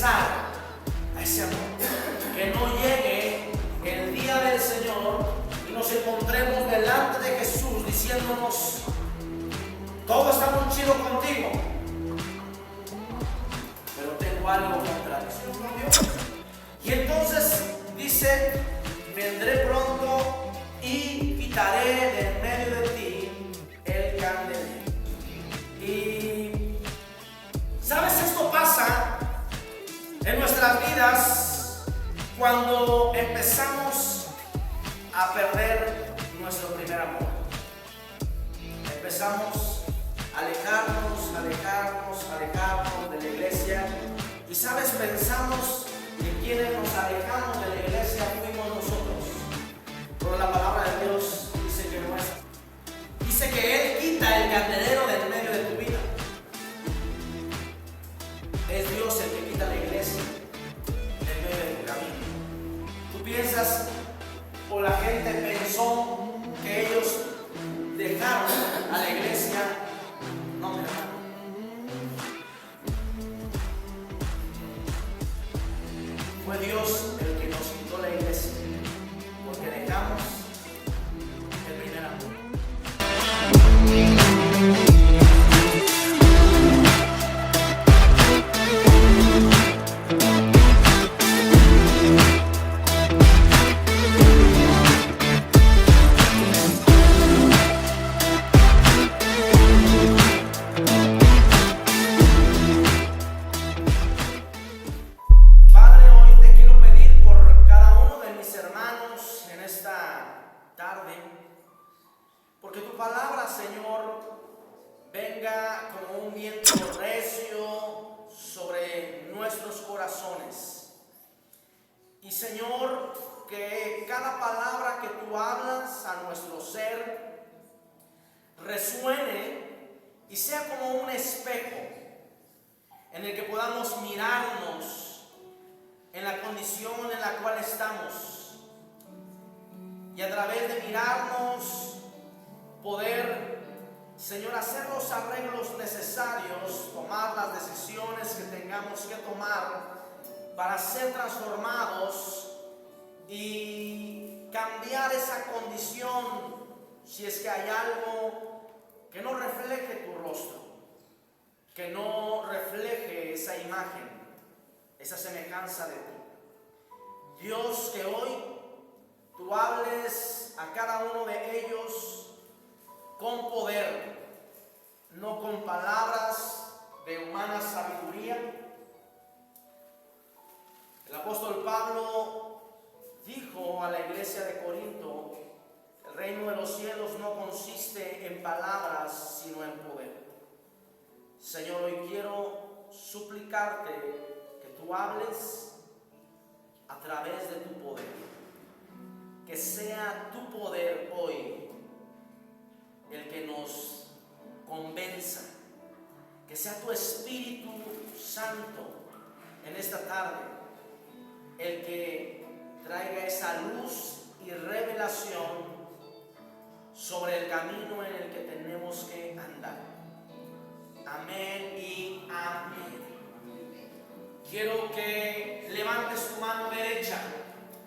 regresar a ese amor. Que no llegue el día del Señor y nos encontremos delante de Jesús diciéndonos: todo está muy chido contigo, pero tengo algo contra ti. Y entonces dice: vendré pronto y quitaré de en medio de ti el candelero. Y sabes, esto pasa en nuestras vidas cuando empezamos a perder nuestro primer amor. Empezamos a alejarnos de la iglesia. Y sabes, pensamos que quienes nos alejamos de la iglesia fuimos nosotros. Pero la palabra de Dios dice que no es. Dice que Él quita el candelero del medio de tu vida. Es Dios el que quita la iglesia del medio de tu camino. Tú piensas, o la gente pensó, que ellos dejaron a la iglesia. No, mi hermano. Fue Dios el que nos quitó la iglesia, porque dejamos el primer amor. Porque tu palabra, Señor, venga como un viento recio sobre nuestros corazones. Y Señor, que cada palabra que tú hablas a nuestro ser resuene y sea como un espejo en el que podamos mirarnos en la condición en la cual estamos. Y a través de mirarnos, poder, Señor, hacer los arreglos necesarios, tomar las decisiones que tengamos que tomar para ser transformados y cambiar esa condición si es que hay algo que no refleje tu rostro, que no refleje esa imagen, esa semejanza de ti. Dios, que hoy tú hables a cada uno de ellos con poder, no con palabras de humana sabiduría. El apóstol Pablo dijo a la iglesia de Corinto: el reino de los cielos no consiste en palabras, sino en poder. Señor, hoy quiero suplicarte que tú hables a través de tu poder. Que sea tu poder hoy el que nos convenza. Que sea tu Espíritu Santo en esta tarde el que traiga esa luz y revelación sobre el camino en el que tenemos que andar. Amén y amén. Quiero que levantes tu mano derecha.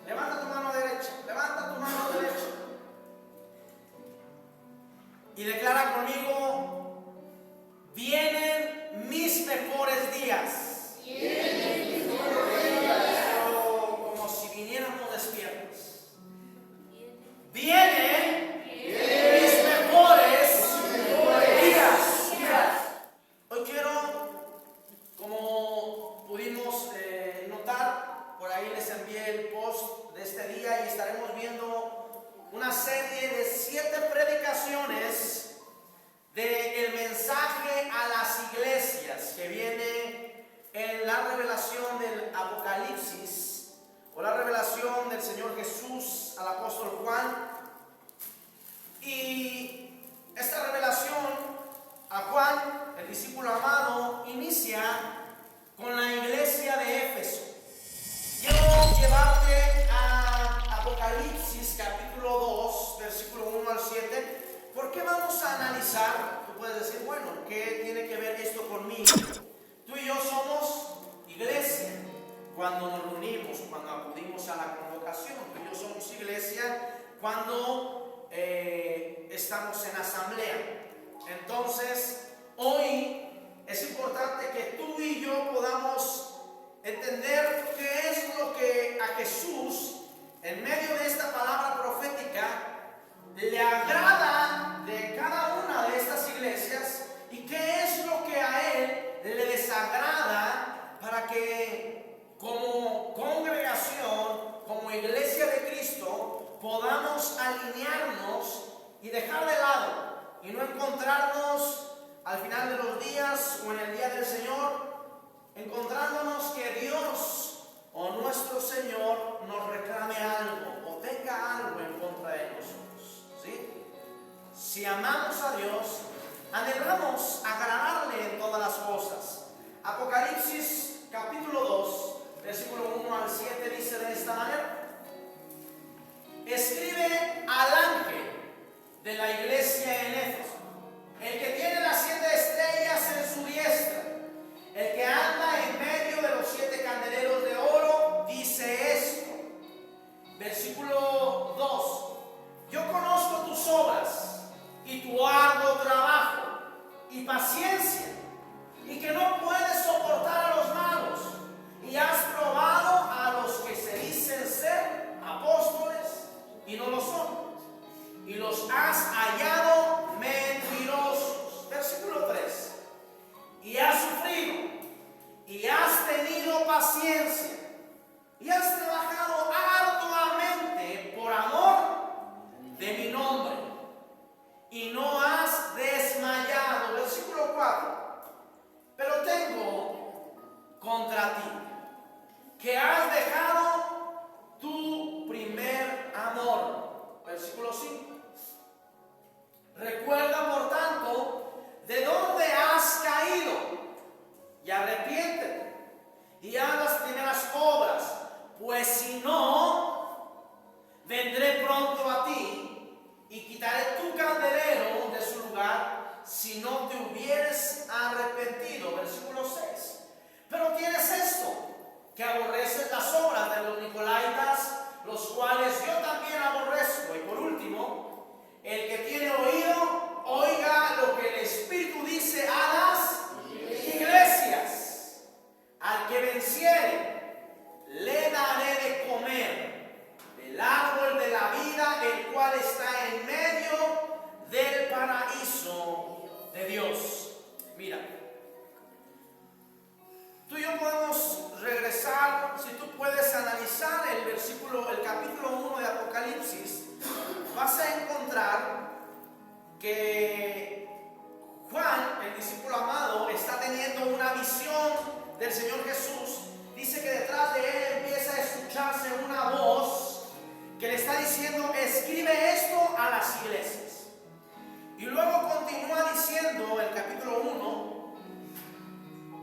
Levanta tu mano derecha. Levanta tu mano derecha. Y declara conmigo: vienen mis mejores días. Vienen mis mejores días. Como si viniéramos despiertos. Vienen mis mejores días. Hoy quiero, como pudimos notar, por ahí les envié el post de este día y estaremos viendo una serie de 7 predicaciones del mensaje a las iglesias que viene en la revelación del Apocalipsis o la revelación del Señor Jesús al apóstol Juan. Y esta revelación a Juan, el discípulo amado, inicia con la iglesia de Éfeso. Quiero llevarte a Apocalipsis capítulo 2, versículo 1 al 7, porque vamos a analizar. Tú puedes decir, bueno, ¿qué tiene que ver esto conmigo? Tú y yo somos iglesia. encontrándonos que Dios o nuestro Señor nos reclame algo o tenga algo en contra de nosotros, ¿sí? Si amamos a Dios, anhelamos agradarle en todas las cosas. Apocalipsis capítulo 2, versículo 1 al 7 dice de esta manera: escribe al ángel de la iglesia en Éfeso, el que tiene las 7 estrellas en su diestra, el que anda en medio de los 7 candeleros de oro, dice esto. Versículo 2: yo conozco tus obras y tu arduo trabajo y paciencia, y que no puedes soportar a los malos, y has probado a los que se dicen ser apóstoles y no lo son, y los has hallado mentirosos. Versículo 3: y has sufrido y has tenido paciencia y has trabajado arduamente por amor de mi nombre y no has desmayado. Versículo 4: pero tengo contra ti que has dejado tu primer amor. Versículo 5: recuerda por tanto de dónde has caído y arrepiéntete y haz las primeras obras, pues si no, vendré pronto a ti y quitaré tu candelero de su lugar si no te hubieres arrepentido. Versículo 6: pero tienes esto, que aborreces las obras de los nicolaitas, los cuales yo también aborrezco. Y por último, el que tiene oído, oiga lo que el Espíritu dice a las iglesias. Al que venciere, le daré de comer del árbol de la vida, el cual está en medio del paraíso de Dios. Mira, tú y yo podemos regresar, si tú puedes analizar el capítulo 1 de Apocalipsis, vas a encontrar que Juan, el discípulo amado, está teniendo una visión del Señor Jesús. Dice que detrás de él empieza a escucharse una voz que le está diciendo: escribe esto a las iglesias. Y luego continúa diciendo el capítulo 1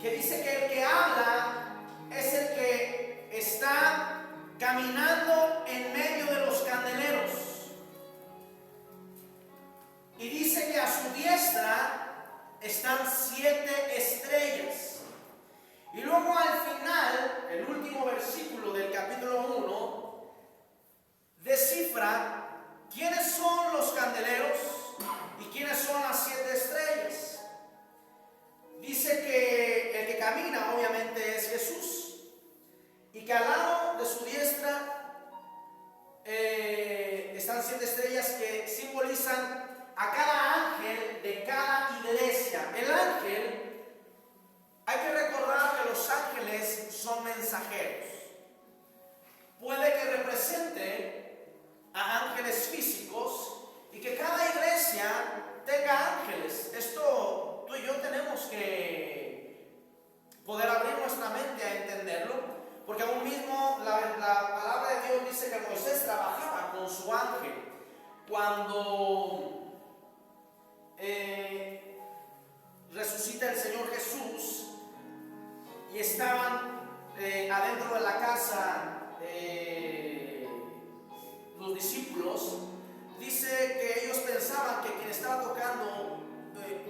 que dice que el que habla es el que está caminando en medio de los candeleros. Y dice que a su diestra están 7 estrellas. Y luego al final, el último versículo del capítulo 1, descifra quiénes son los candeleros y quiénes son las 7 estrellas. Dice que el que camina obviamente es Jesús, y que al lado de su diestra están 7 estrellas que simbolizan a cada ángel de cada iglesia. El ángel, hay que recordar que los ángeles son mensajeros. Puede que represente a ángeles físicos y que cada iglesia tenga ángeles. Esto tú y yo tenemos que poder abrir nuestra mente a entenderlo, porque aún mismo la palabra de Dios dice que Moisés trabajaba con su ángel cuando resucita el Señor Jesús y estaban adentro de la casa los discípulos. Dice que ellos pensaban que quien estaba tocando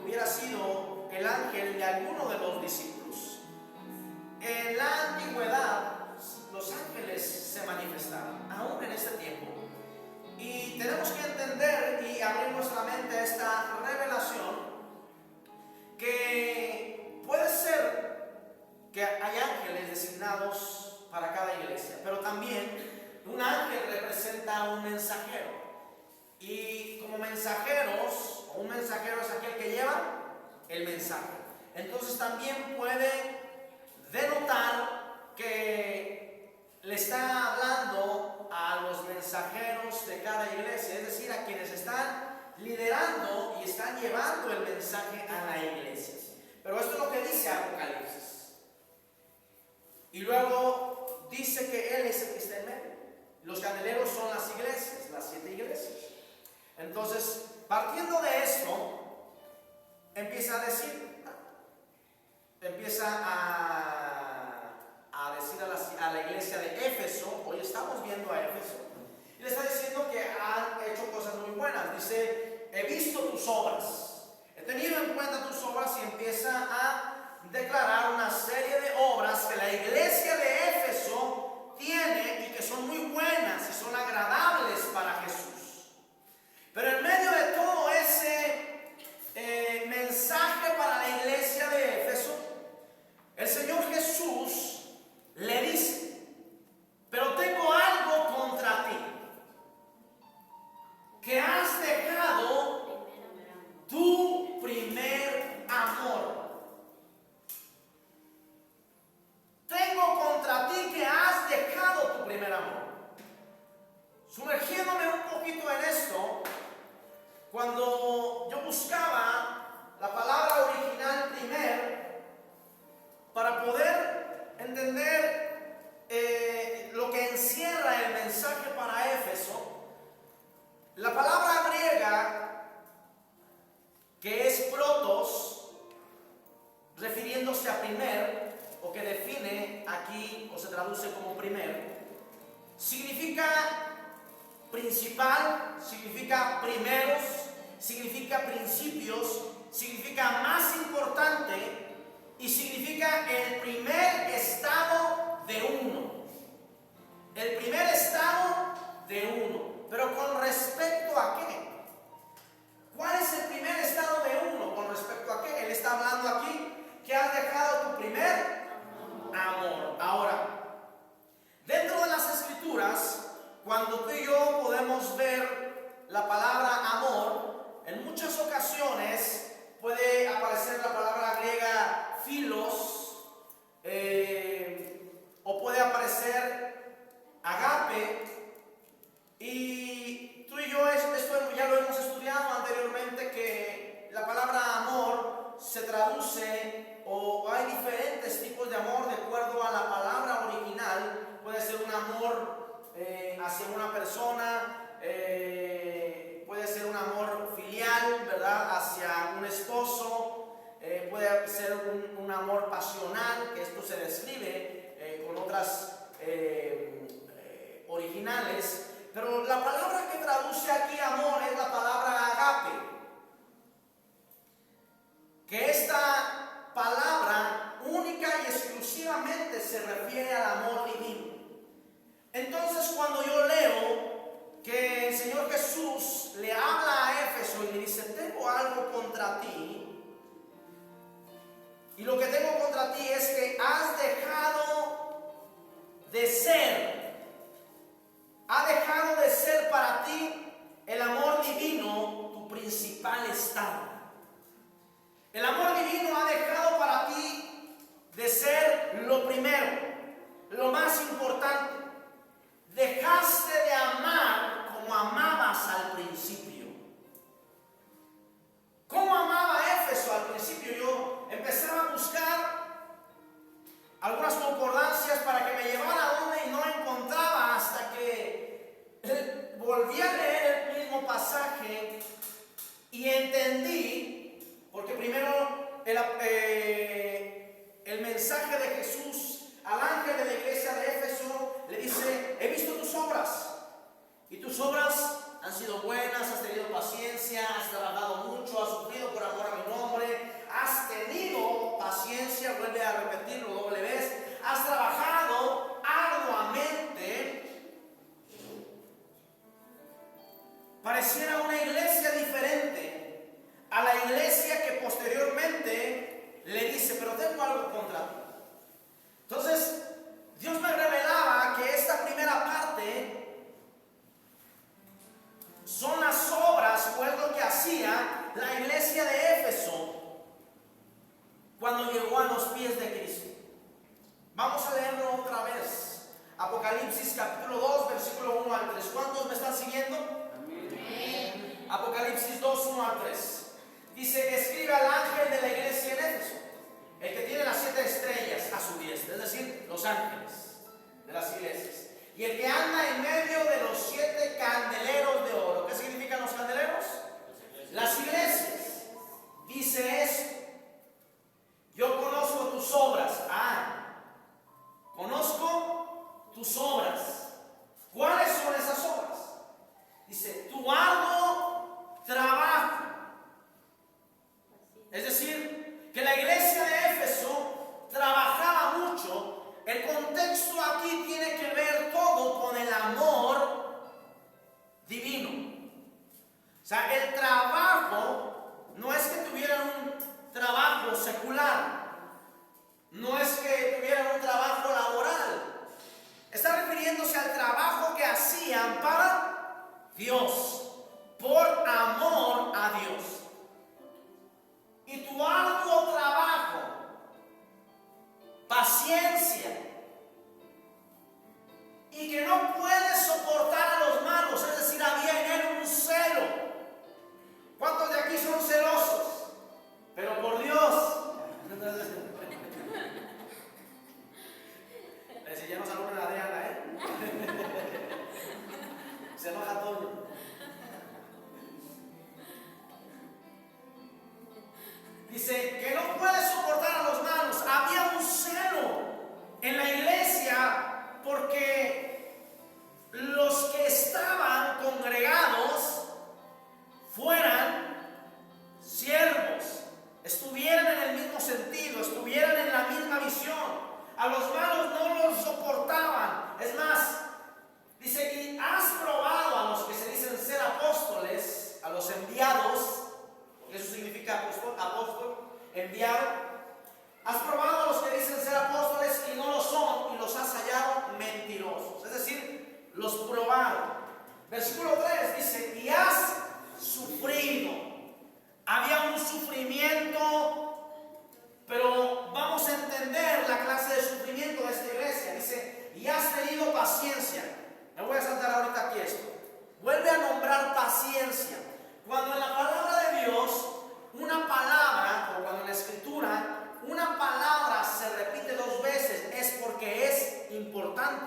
hubiera sido el ángel de alguno de los discípulos. En la antigüedad los ángeles se manifestaban, aún en este tiempo. Y tenemos que entender y abrir nuestra mente a esta revelación, que puede ser que hay ángeles designados para cada iglesia, pero también un ángel representa a un mensajero. Y como mensajeros, un mensajero es aquel que lleva el mensaje. Entonces también puede denotar que le está hablando a los mensajeros de cada iglesia, es decir, a quienes están liderando y están llevando el mensaje a la iglesia. Pero esto es lo que dice Apocalipsis. dice que Él es el que está en medio. Los candeleros son las iglesias, las 7 iglesias. Entonces, partiendo de esto, empieza a decir a la iglesia de Éfeso. Hoy estamos viendo a Éfeso, y le está diciendo que han hecho cosas muy buenas. Dice: he visto tus obras, he tenido en cuenta tus obras, y empieza a declarar una serie de obras que la iglesia de Éfeso tiene y que son muy buenas y son agradables para Jesús. Pero en medio de todo ese mensaje para la iglesia de Éfeso, el Señor Jesús le dice: pero tengo algo contra ti, que has dejado tu primer amor. Tengo contra ti que has dejado tu primer amor. Sumergiéndome un poquito en esto, cuando yo buscaba la palabra original primer para poder entender lo que encierra el mensaje para Éfeso, la palabra griega, que es protos, refiriéndose a primer, o que define aquí o se traduce como primer, significa principal, significa primeros, significa principios, significa más importante, y significa el primer estado de uno. El primer estado de uno. Pero ¿con respecto a qué? ¿Cuál es el primer estado de uno? ¿Con respecto a qué? Él está hablando aquí que has dejado tu primer amor. Ahora, dentro de las escrituras, cuando tú y yo podemos ver la palabra amor, en muchas ocasiones puede aparecer la palabra griega philos, o puede aparecer agape. Y tú y yo esto ya lo hemos estudiado anteriormente, que la palabra amor se traduce, o hay diferentes tipos de amor de acuerdo a la palabra original. Puede ser un amor hacia una persona, puede ser un amor filial, ¿verdad?, hacia un esposo, puede ser un amor pasional, que esto se describe con otras originales. Pero la palabra que traduce aquí amor es la palabra agape, que esta palabra única y exclusivamente se refiere al amor divino. Entonces, cuando yo leo que el Señor Jesús le habla a Éfeso y le dice: tengo algo contra ti, y lo que tengo contra ti es que has dejado de ser para ti el amor divino tu principal estado. El amor divino ha dejado para ti de ser lo primero, lo más importante. Dejaste de amar como amabas al principio. ¿Cómo amaba Éfeso al principio? Yo empezaba a buscar algunas concordancias para que me llevara a donde, y no encontraba, hasta que volví a leer el mismo pasaje y entendí, porque primero el mensaje de Jesús al ángel de la iglesia de Éfeso le dice: he visto tus obras, y tus obras han sido buenas, has tenido paciencia, has trabajado mucho, has sufrido por amor a mi nombre, has tenido paciencia, vuelve a repetirlo doble vez, has trabajado arduamente. Pareciera una iglesia diferente a la iglesia que posteriormente le dice: pero tengo algo contra ti. Entonces, Dios me revelaba que esta primera parte son las obras, o es lo que hacía la iglesia de Éfeso cuando llegó a los pies de Cristo. Vamos a leerlo otra vez. Apocalipsis capítulo 2, versículo 1 al 3. ¿Cuántos me están siguiendo? Amén. Apocalipsis 2, 1 al 3. Dice: escribe al ángel de la iglesia en Éfeso, el que tiene las 7 estrellas a su diestra, es decir, los ángeles. las iglesias. Y el que anda en medio de los 7 candeleros de oro. ¿Qué significan los candeleros? Las iglesias. Dice esto: yo conozco tus obras. Conozco tus obras. ¿Cuáles son esas obras? Dice, tu arduo trabajo. Es decir, que la iglesia de Éfeso trabajaba mucho. El contexto aquí tiene que ver todo con el amor divino. O sea, el trabajo no es que tuvieran un trabajo secular, no es que tuvieran un trabajo laboral. Está refiriéndose al trabajo que hacían para Dios, por amor a Dios. Y tu arduo trabajo, paciencia, y que no puedes soportar a los malos, es decir, había en él un celo. ¿Cuántos de aquí son celosos? Pero por Dios. Si ya no saluda a Adriana, se enoja todo. Dice que no puede soportar a los malos. Había un celo en la iglesia porque los que estaban congregados fueran siervos, estuvieran en el mismo sentido, estuvieran en la misma visión. A los malos no los soportaban. Es más, dice, y has probado a los que se dicen ser apóstoles, a los enviados. Eso significa apóstol, enviado. Has probado a los que dicen ser apóstoles y no lo son, y los has hallado mentirosos. Es decir, los probaron. Versículo 3 dice, y has sufrido. Había un sufrimiento, pero vamos a entender la clase de sufrimiento de esta iglesia. Dice, y has tenido paciencia. Me voy a saltar ahorita aquí esto. Vuelve a nombrar paciencia. Cuando en la palabra de Dios, una palabra, o cuando en la escritura, una palabra se repite 2 veces, es porque es importante.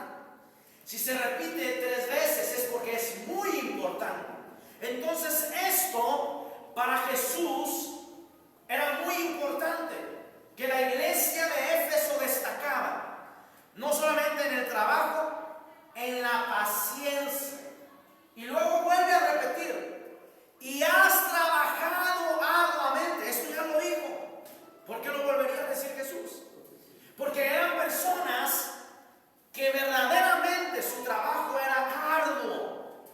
Si se repite 3 veces, es porque es muy importante. Entonces esto, para Jesús, era muy importante, que la iglesia de Éfeso destacaba, no solamente en el trabajo, en la paciencia. Y luego vuelve a repetir, y has trabajado arduamente. Esto ya lo dijo. ¿Por qué lo volvería a decir Jesús? Porque eran personas que verdaderamente su trabajo era arduo.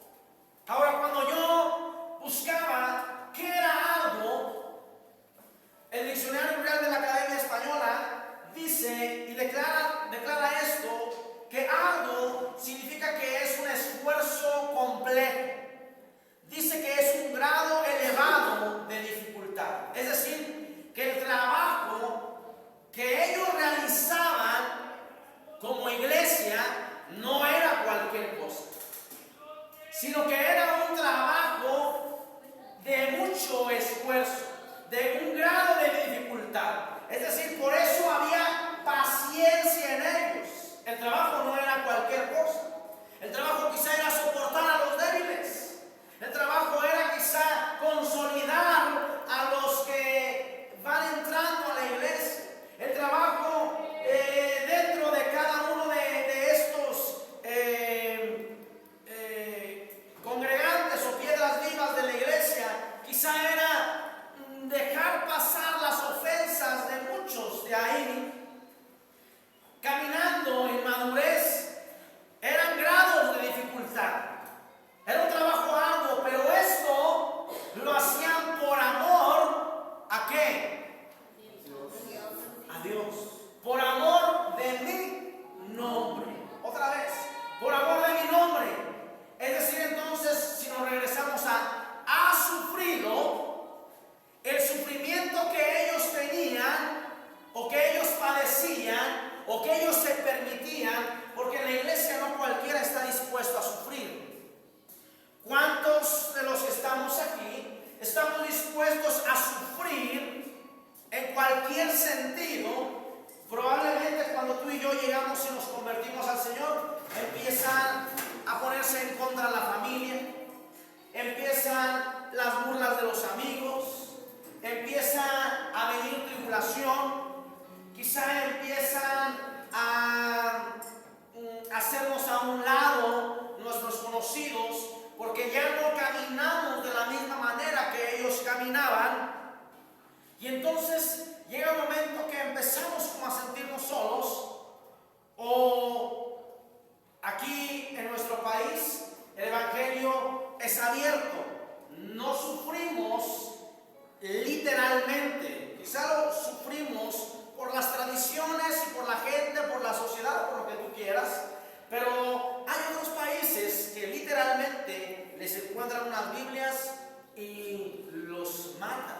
Ahora, cuando yo buscaba qué era arduo, el diccionario real de la Academia Española dice y declara esto, que arduo significa que es un esfuerzo complejo. Dice que es un grado elevado de dificultad. Es decir, que el trabajo que ellos realizaban como iglesia no era cualquier cosa, sino que era un trabajo de mucho esfuerzo, de un grado de dificultad. Es decir, por eso había paciencia en ellos. El trabajo no era cualquier cosa. El trabajo quizá era soportar a los débiles. El trabajo era quizá consolidar a los que van entrando a la iglesia. El trabajo dentro de cada uno de estos congregantes o piedras vivas de la iglesia, quizá era dejar pasar las ofensas de muchos de ahí, caminando en madurez. Eran grados de dificultad. Era un trabajo arduo, pero esto lo hacían por amor ¿a qué? A Dios. Por amor de mi nombre. Otra vez, por amor de mi nombre. Es decir, entonces, si nos regresamos ha sufrido, el sufrimiento que ellos tenían, o que ellos padecían, o que ellos se permitían, porque en la iglesia no cualquiera está dispuesto a sufrir. ¿Cuántos de los que estamos aquí estamos dispuestos a sufrir en cualquier sentido? Probablemente cuando tú y yo llegamos y nos convertimos al Señor, los amigos, empieza a venir tribulación, quizá empiezan a hacernos a un lado nuestros conocidos, porque ya no caminamos de la misma manera que ellos caminaban. Y entonces llega un momento que empezamos como a sentirnos solos. O aquí en nuestro país el evangelio es abierto, no sufrimos literalmente, quizá lo sufrimos por las tradiciones y por la gente, por la sociedad, por lo que tú quieras, pero hay otros países que literalmente les encuentran unas Biblias y los matan,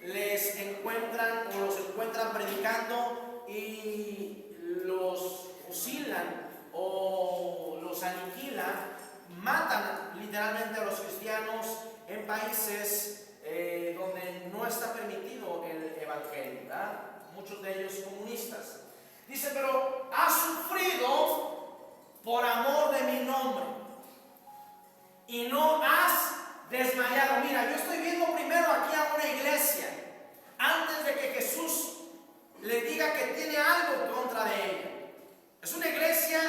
les encuentran o los encuentran predicando y los fusilan o los aniquilan, matan literalmente a los cristianos en países donde no está permitido el evangelio, ¿verdad? Muchos de ellos comunistas. Dice, pero has sufrido por amor de mi nombre y no has desmayado. Mira, yo estoy viendo primero aquí a una iglesia antes de que Jesús le diga que tiene algo en contra de ella. Es una iglesia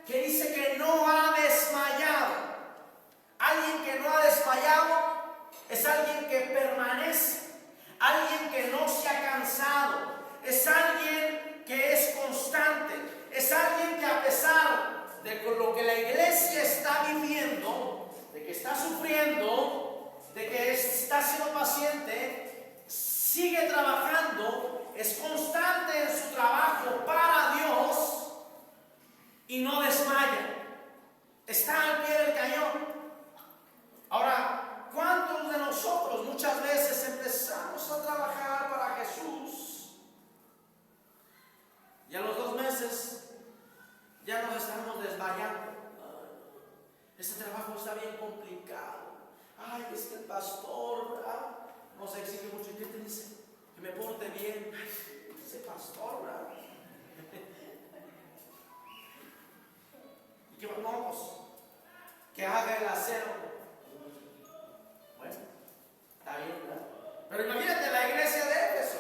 que dice que no ha desmayado. Alguien que no ha desmayado es alguien que permanece, alguien que no se ha cansado, es alguien que es constante, es alguien que a pesar de lo que la iglesia está viviendo, de que está sufriendo, de que está siendo paciente, sigue trabajando, es constante en su trabajo para Dios y no desmaya, está al pie del cañón. Ahora, ¿cuántos de nosotros muchas veces empezamos a trabajar para Jesús y a los 2 meses ya nos estamos desmayando? Este trabajo está bien complicado. Ay, es que el pastor nos exige mucho. ¿Y qué te dice? Que me porte bien. Ay, ese pastor, ¿verdad? ¿Y qué vamos? Que haga el acero. Bueno, está bien, ¿verdad? Pero imagínate, la iglesia de Éfeso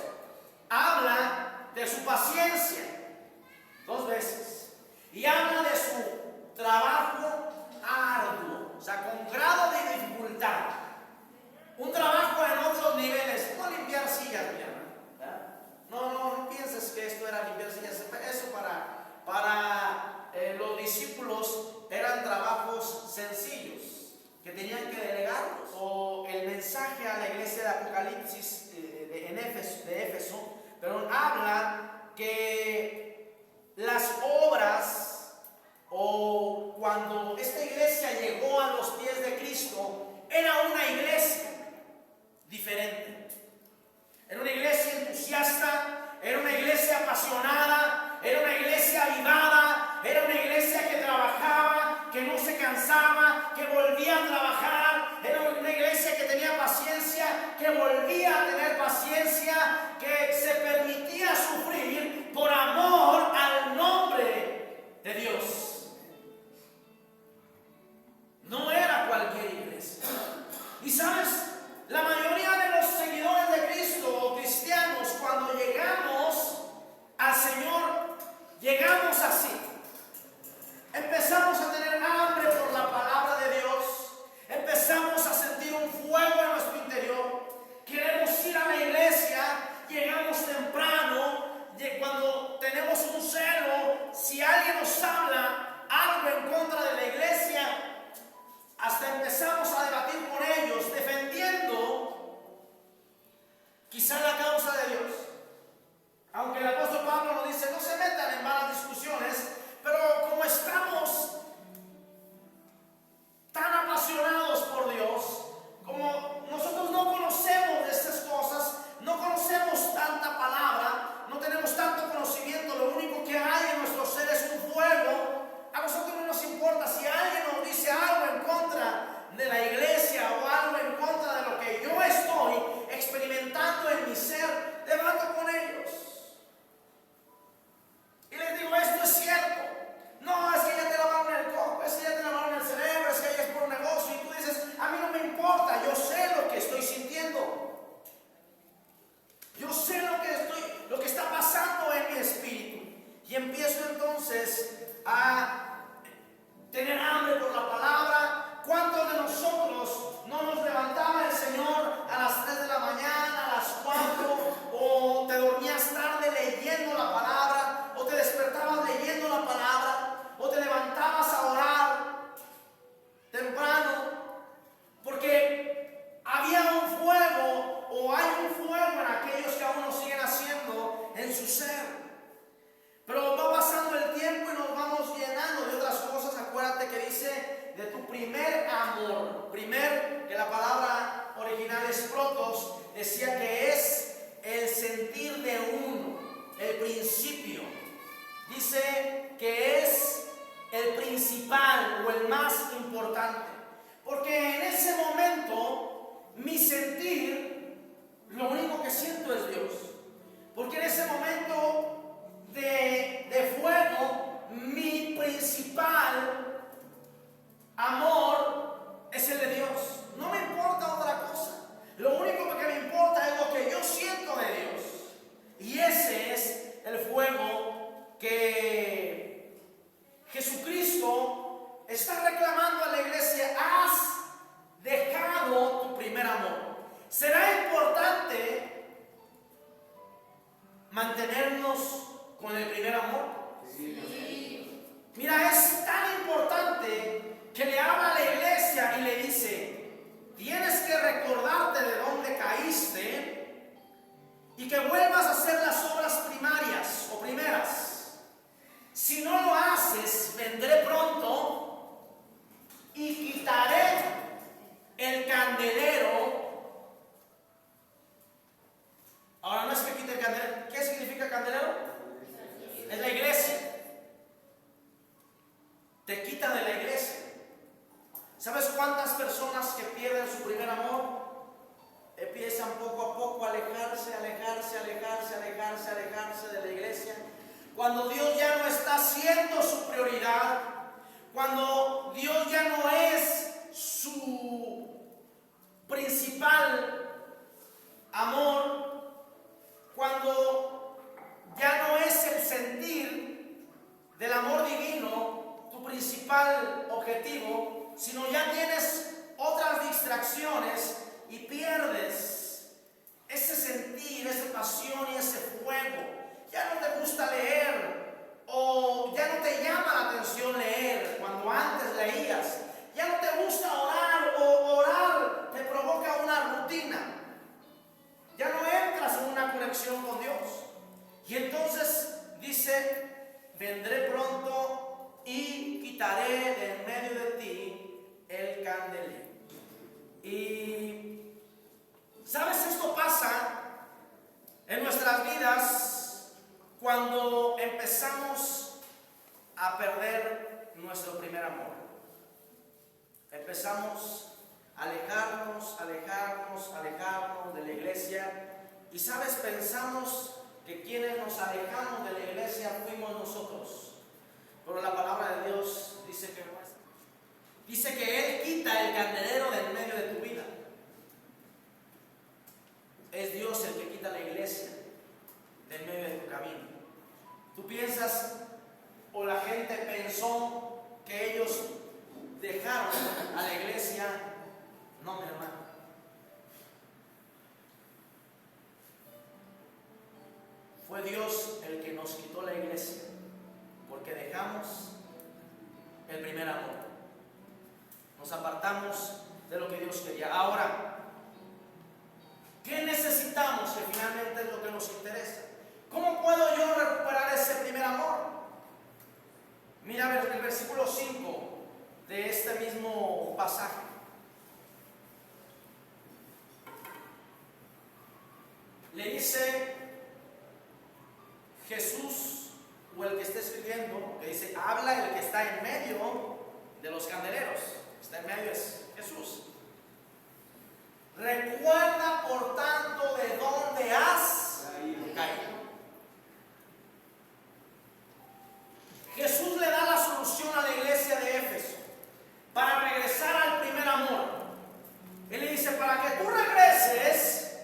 habla de su paciencia 2 veces y habla de su trabajo arduo, o sea, con grado de dificultad, un trabajo en otros niveles, no limpiar sillas, mi hermano, ¿verdad? No pienses que esto era limpiar sillas, eso para los discípulos eran trabajos sencillos que tenían que delegarlos. O el mensaje a la iglesia de Apocalipsis de Éfeso, pero habla que las obras, o cuando esta iglesia llegó a los pies de Cristo, era una iglesia diferente. Era una iglesia entusiasta, era una iglesia apasionada, era una iglesia avivada, era una iglesia que trabajaba, que no se cansaba, que volvía a trabajar, era una iglesia que tenía paciencia, que volvía a tener paciencia, que se permitía sufrir por amor al nombre de Dios. No era cualquier iglesia. Y sabes, la mayoría de los seguidores de Cristo o cristianos, cuando llegamos al Señor, llegamos así. Empezamos a tener hambre por la palabra de Dios, empezamos a sentir un fuego en nuestro interior, queremos ir a la iglesia, llegamos temprano, cuando tenemos un celo, si alguien nos habla algo en contra de la iglesia, hasta empezamos a debatir con ellos, defendiendo quizá la causa de Dios. Aunque el apóstol Pablo nos dice, no se metan en malas discusiones, el más importante. Porque en ese momento mi sentir, lo único que siento es Dios. Porque en ese momento de fuego, mi principal amor es el de Dios. No me importa otra cosa. Lo único que me importa es lo que yo siento de Dios. Y ese es el fuego que Jesucristo está reclamando a la iglesia. Has dejado tu primer amor. ¿Será importante mantenernos con el primer amor? Sí. Mira, es tan importante que le habla a la iglesia y le dice: tienes que recordarte de dónde caíste y que vuelvas a hacer las obras primarias o primeras. Si no lo haces, vendré pronto y quitaré el candelero. Ahora, no es que quite el candelero. ¿Qué significa candelero? Es la iglesia. Te quita de la iglesia. ¿Sabes cuántas personas que pierden su primer amor empiezan poco a poco a alejarse de la iglesia? Cuando Dios ya no está siendo su prioridad, cuando Dios ya no es su principal amor, cuando ya no es el sentir del amor divino tu principal objetivo, sino ya tienes otras distracciones y pierdes ese sentir, esa pasión y ese fuego. Ya no te gusta leer, o ya no te llama la atención leer cuando antes leías. Ya no te gusta orar, o orar te provoca una rutina. Ya no entras en una conexión con Dios. Y entonces dice: vendré pronto y quitaré de en medio de ti el candelero. Y ¿sabes? Esto pasa en nuestras vidas cuando empezamos a perder nuestro primer amor. Empezamos a alejarnos de la iglesia. Y ¿sabes? Pensamos que quienes nos alejamos de la iglesia fuimos nosotros. Pero la palabra de Dios dice que Él quita el candelero del medio de tu vida. Es Dios el que quita la iglesia del medio de tu camino. Tú piensas, o la gente pensó, que ellos dejaron a la iglesia. No, mi hermano. Fue Dios el que nos quitó la iglesia, porque dejamos el primer amor. Nos apartamos de lo que Dios quería. Ahora, ¿qué necesitamos? Que finalmente es lo que nos interesa. ¿Cómo puedo yo recuperar ese primer amor? Mira el versículo 5 de este mismo pasaje. Le dice Jesús, o el que está escribiendo, que dice, habla el que está en medio de los candeleros. Está en medio es Jesús. Recuerda, por tanto, de dónde has caído. Jesús le da la solución a la iglesia de Éfeso para regresar al primer amor. Él le dice: para que tú regreses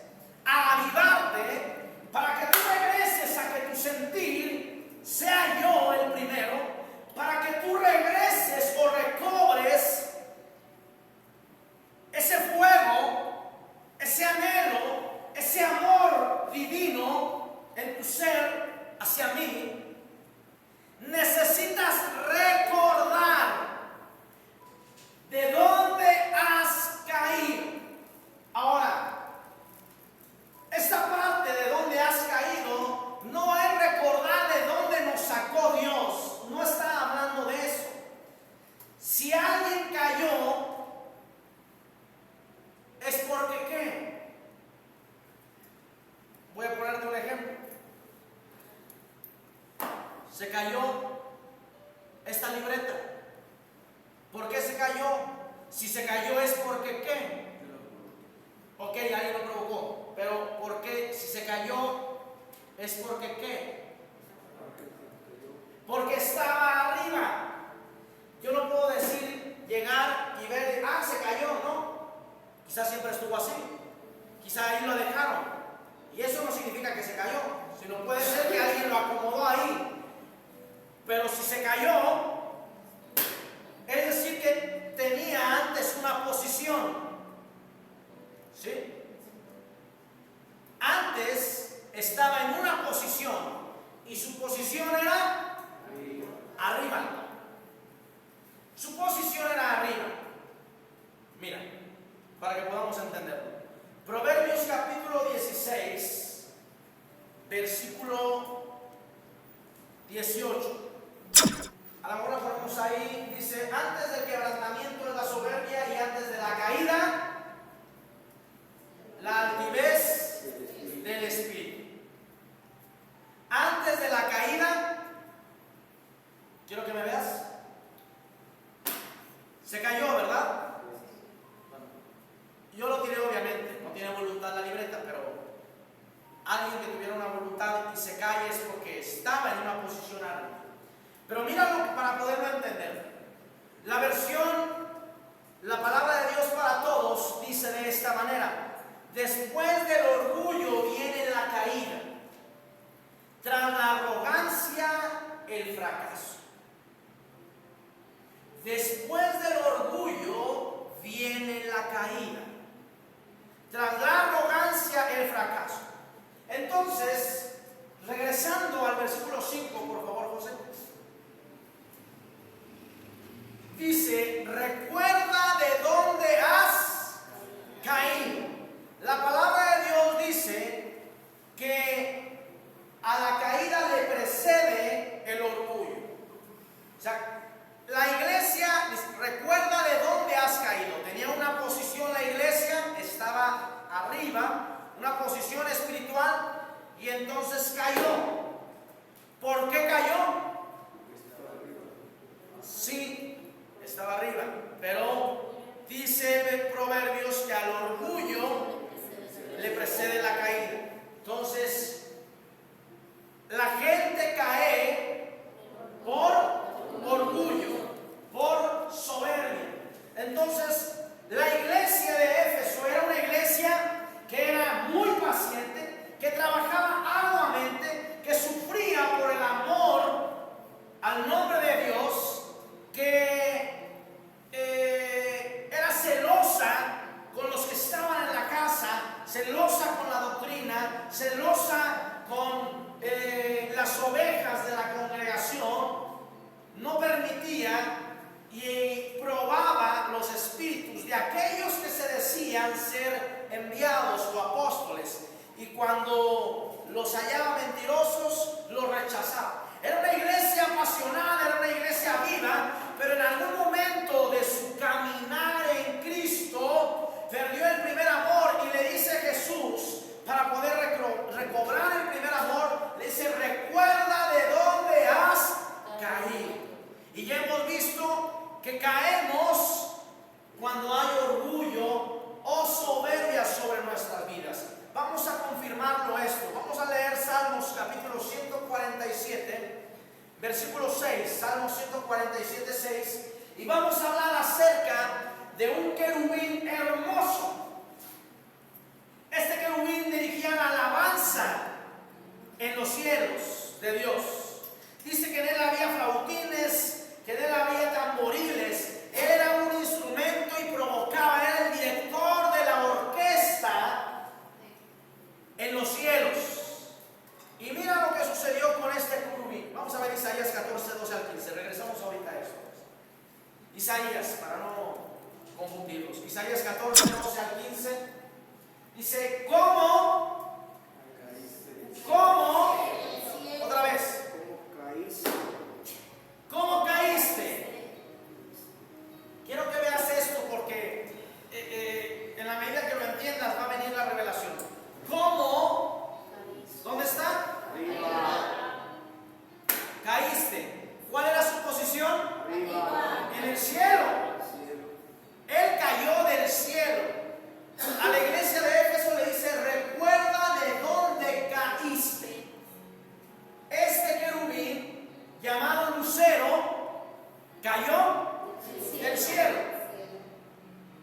a avivarte, para que tú regreses a que tu sentir sea yo el primero, para que tú regreses o recobres ese fuego, ese anhelo, ese amor divino en tu ser hacia mí, necesitas recordar de dónde has caído. Ahora, esta parte de dónde has caído no es recordar de dónde nos sacó Dios. No está hablando de eso. Si alguien cayó, es porque ¿qué? Voy a ponerte un ejemplo. Se cayó esta libreta. ¿Por qué se cayó? Si se cayó es porque ¿qué? Ok, alguien lo provocó. Pero ¿por qué? Si se cayó es porque ¿qué? Porque estaba arriba. Yo no puedo decir, llegar y ver, se cayó, ¿no? Quizás siempre estuvo así. Quizás ahí lo dejaron. Y eso no significa que se cayó, sino puede ser que alguien lo acomodó ahí. Pero si se cayó, es decir que tenía antes una posición. ¿Sí? Antes estaba en una posición y su posición era arriba. Su posición era arriba. Mira, para que podamos entenderlo. Proverbios capítulo 16, versículo 18. A la hora ponemos ahí, dice, antes del quebrantamiento es la soberbia y antes de la caída, la altivez del espíritu. Antes de la caída, quiero que me veas, se cayó, ¿verdad? Bueno, yo lo tiré obviamente, no tiene voluntad la libreta, pero alguien que tuviera una voluntad y se cae es porque estaba en una posición arriba. Pero míralo para poderlo entender. La versión, la palabra de Dios para todos, dice de esta manera: después del orgullo viene la caída, tras la arrogancia el fracaso. Después del orgullo viene la caída, tras la arrogancia el fracaso. Entonces, regresando al versículo 5, por favor, José. Dice, recuerda de dónde has caído. La palabra de Dios dice que a la caída le precede el orgullo. O sea, la iglesia recuerda de dónde has caído. Tenía una posición la iglesia, estaba arriba, una posición espiritual, y entonces cayó. ¿Por qué cayó? Sí, estaba arriba, pero dice Proverbios que al orgullo le precede la caída. Entonces, la gente cae por orgullo, por soberbia. Entonces, la iglesia de Éfeso era una iglesia que era muy paciente, que trabajaba arduamente, que sufría por el amor al nombre de Dios, que era celosa con los que estaban en la casa, celosa con la doctrina, celosa con las ovejas de la congregación. No permitía y probaba los espíritus de aquellos que se decían ser enviados o apóstoles, y cuando los hallaba mentirosos, los rechazaba. Era una iglesia apasionada, era una iglesia viva, pero en algún momento de su caminar en Cristo perdió el primer amor, y le dice Jesús, para poder recobrar el primer amor, le dice, recuerda de dónde has caído. Y ya hemos visto que caemos cuando hay orgullo o soberbia sobre nuestras vidas. Vamos a confirmarlo esto. Vamos a leer Salmos capítulo 147, versículo 6. Salmos 147, 6. Y vamos a hablar acerca de un querubín hermoso. Este querubín dirigía la alabanza en los cielos de Dios. Dice que en él había flautines, que en él había tamboriles. Él era un instrumento y provocaba, era el director de la orquesta en los cielos. Y mira lo que sucedió con este querubín. Vamos a ver Isaías 14, 12 al 15. Regresamos ahorita a esto. Isaías, para no confundirlos. Isaías 14, 12 al 15. Dice, ¿cómo? Otra vez. ¿Cómo caíste? Quiero que veas esto porque en la medida que lo entiendas va a venir la revelación. ¿Cómo? ¿Dónde está? Caíste. ¿Cuál era su posición? En el cielo. cayó del cielo.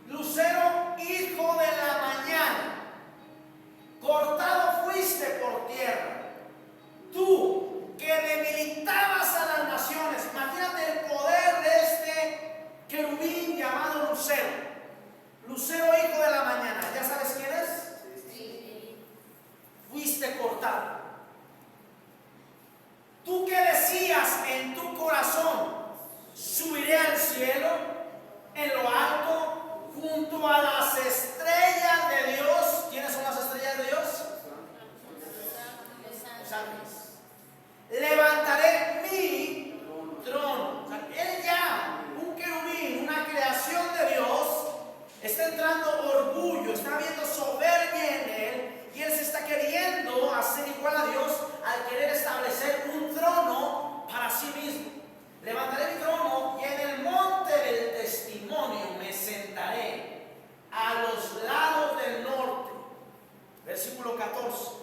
Lucero, hijo de la mañana, cortado fuiste por tierra. Tú que debilitabas a las naciones. Imagínate el poder de este querubín llamado Lucero. Lucero, hijo de la mañana. ¿Ya sabes quién es? Sí. Fuiste cortado. Tú que decías en tu corazón, subiré al cielo, en lo alto, junto a las estrellas de Dios. ¿Quiénes son las estrellas de Dios? Los ángeles. Levantaré mi trono. O sea, él ya, un querubín, una creación de Dios, está entrando orgullo, está viendo soberbia en él, y él se está queriendo hacer igual a Dios al querer establecer un trono para sí mismo. Levantaré mi trono y en el monte del testimonio me sentaré a los lados del norte. Versículo 14.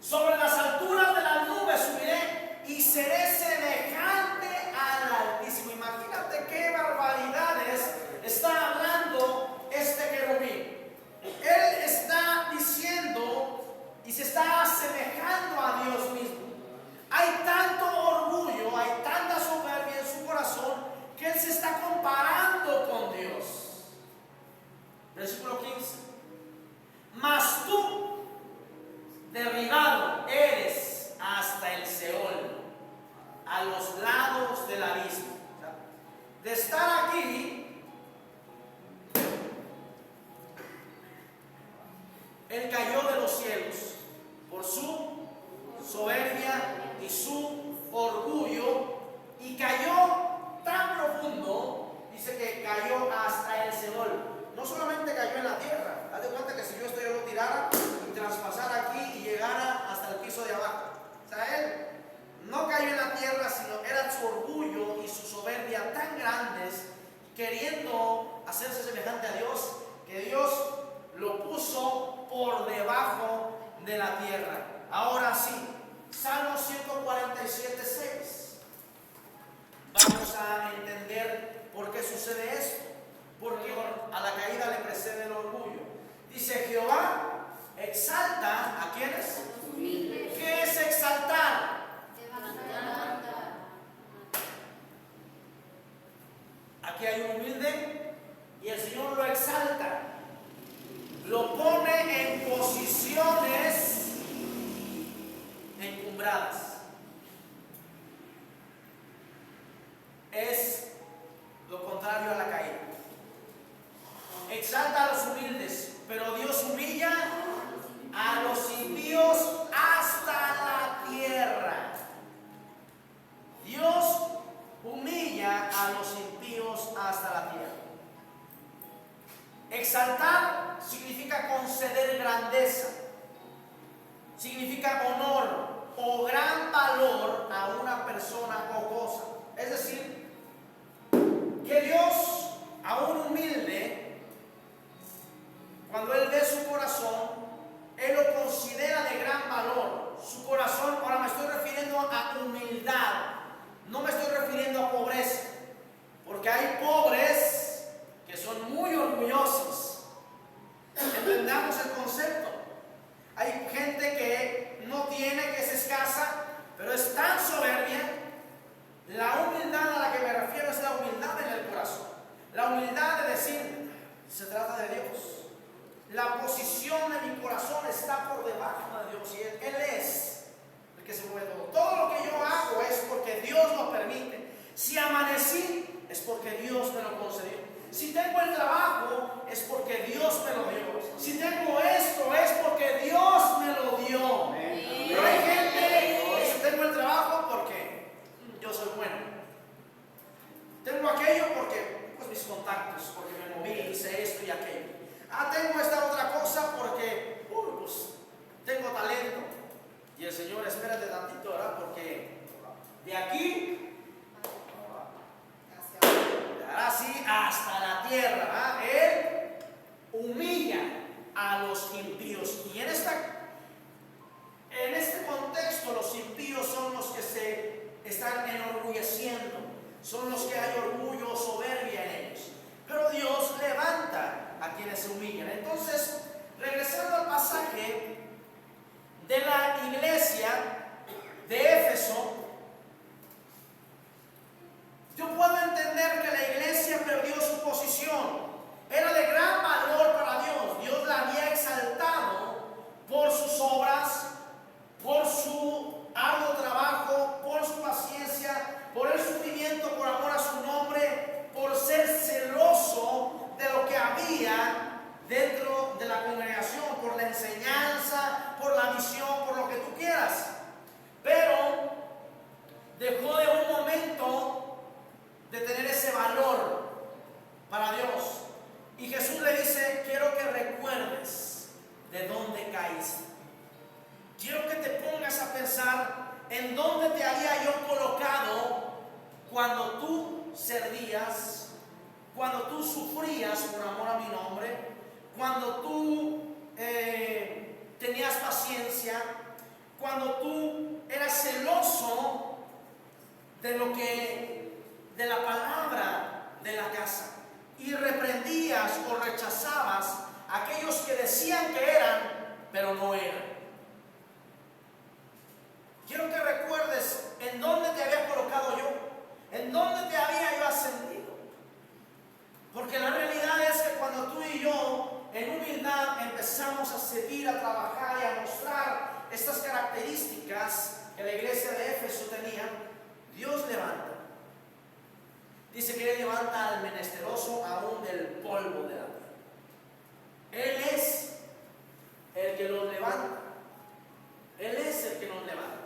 Sobre las alturas de las nubes subiré y seré semejante al Altísimo. Imagínate qué barbaridades está hablando este querubín. Él está diciendo y se está asemejando a Dios mismo. Hay tanto orgullo, hay tanta soberbia en su corazón que él se está comparando con Dios. Versículo 15. Mas tú, derribado eres hasta el Seol, a los lados del abismo. De estar aquí, él cayó de los cielos por su soberbia y su orgullo, y cayó tan profundo, dice que cayó hasta el Seol. No solamente cayó en la tierra. Haz de cuenta que si yo lo tirara y traspasara aquí y llegara hasta el piso de abajo. O sea, él no cayó en la tierra, sino era su orgullo y su soberbia tan grandes, queriendo hacerse semejante a Dios, que Dios lo puso por debajo de la tierra. Ahora sí, Salmo 147:6. Vamos a entender por qué sucede esto. Porque a la caída le precede el orgullo. Dice: Jehová exalta ¿a quiénes? ¿Qué es exaltar? Aquí hay un humilde y el Señor lo exalta, lo pone en posiciones encumbradas. Es lo contrario a la caída. Exalta a los humildes, pero Dios humilla a los impíos hasta la tierra. Dios humilla a los impíos hasta la tierra. Exaltar significa conceder grandeza, significa honor o gran valor a una persona o cosa. Es decir, que Dios a un humilde, cuando Él ve su corazón, Él lo considera de gran valor. Su corazón, ahora me estoy refiriendo a humildad, no me estoy refiriendo a pobreza, porque hay pobres que son muy orgullosos. Entendamos el concepto. Hay gente que no tiene, que es escasa, pero es tan soberbia. La humildad a la que me refiero es la humildad en el corazón. La humildad de decir, se trata de Dios. La posición de mi corazón está por debajo de Dios y Él es el que se mueve todo. Todo lo que yo hago es porque Dios lo permite. Si amanecí, es porque Dios me lo concedió. Si tengo el trabajo, es porque Dios me lo dio. Si tengo esto, es porque Dios me lo dio. Pero hay gente que si tengo el trabajo porque yo soy bueno. Tengo aquello porque, pues, mis contactos, porque me moví, hice esto y aquello. Tengo esta otra cosa porque, pues, tengo talento. Y el Señor, espérate tantito, ¿verdad? Porque de aquí así hasta la tierra, ¿verdad? Él humilla a los impíos. Y en este contexto, los impíos son los que se están enorgulleciendo, son los que hay orgullo o soberbia en ellos. Pero Dios levanta a quienes se humillan. Entonces, regresando al pasaje de la iglesia de Éfeso, yo puedo entender que la iglesia perdió su posición. Era de gran valor para Dios. Dios la había exaltado por sus obras, por su arduo trabajo, por su paciencia, por el sufrimiento, por amor a su nombre, por ser celoso de lo que había dentro de la congregación, por la enseñanza, por la visión, por lo que tú quieras. Pero dejó de un momento de tener ese valor para Dios. Y Jesús le dice: quiero que recuerdes de dónde caíste. Quiero que te pongas a pensar en dónde te había yo colocado cuando tú servías, cuando tú sufrías por amor a mi nombre, cuando tú tenías paciencia, cuando tú eras celoso de la palabra de la casa, y reprendías o rechazabas a aquellos que decían que eran, pero no eran. Quiero que recuerdes en dónde te había colocado yo, en dónde te había yo ascendido. Porque la realidad es que cuando tú y yo en humildad empezamos a servir, a trabajar y a mostrar estas características que la iglesia de Éfeso tenía, Dios levanta. Dice que Él levanta al menesteroso aún del polvo de la tierra. Él es el que los levanta. Él es el que nos levanta.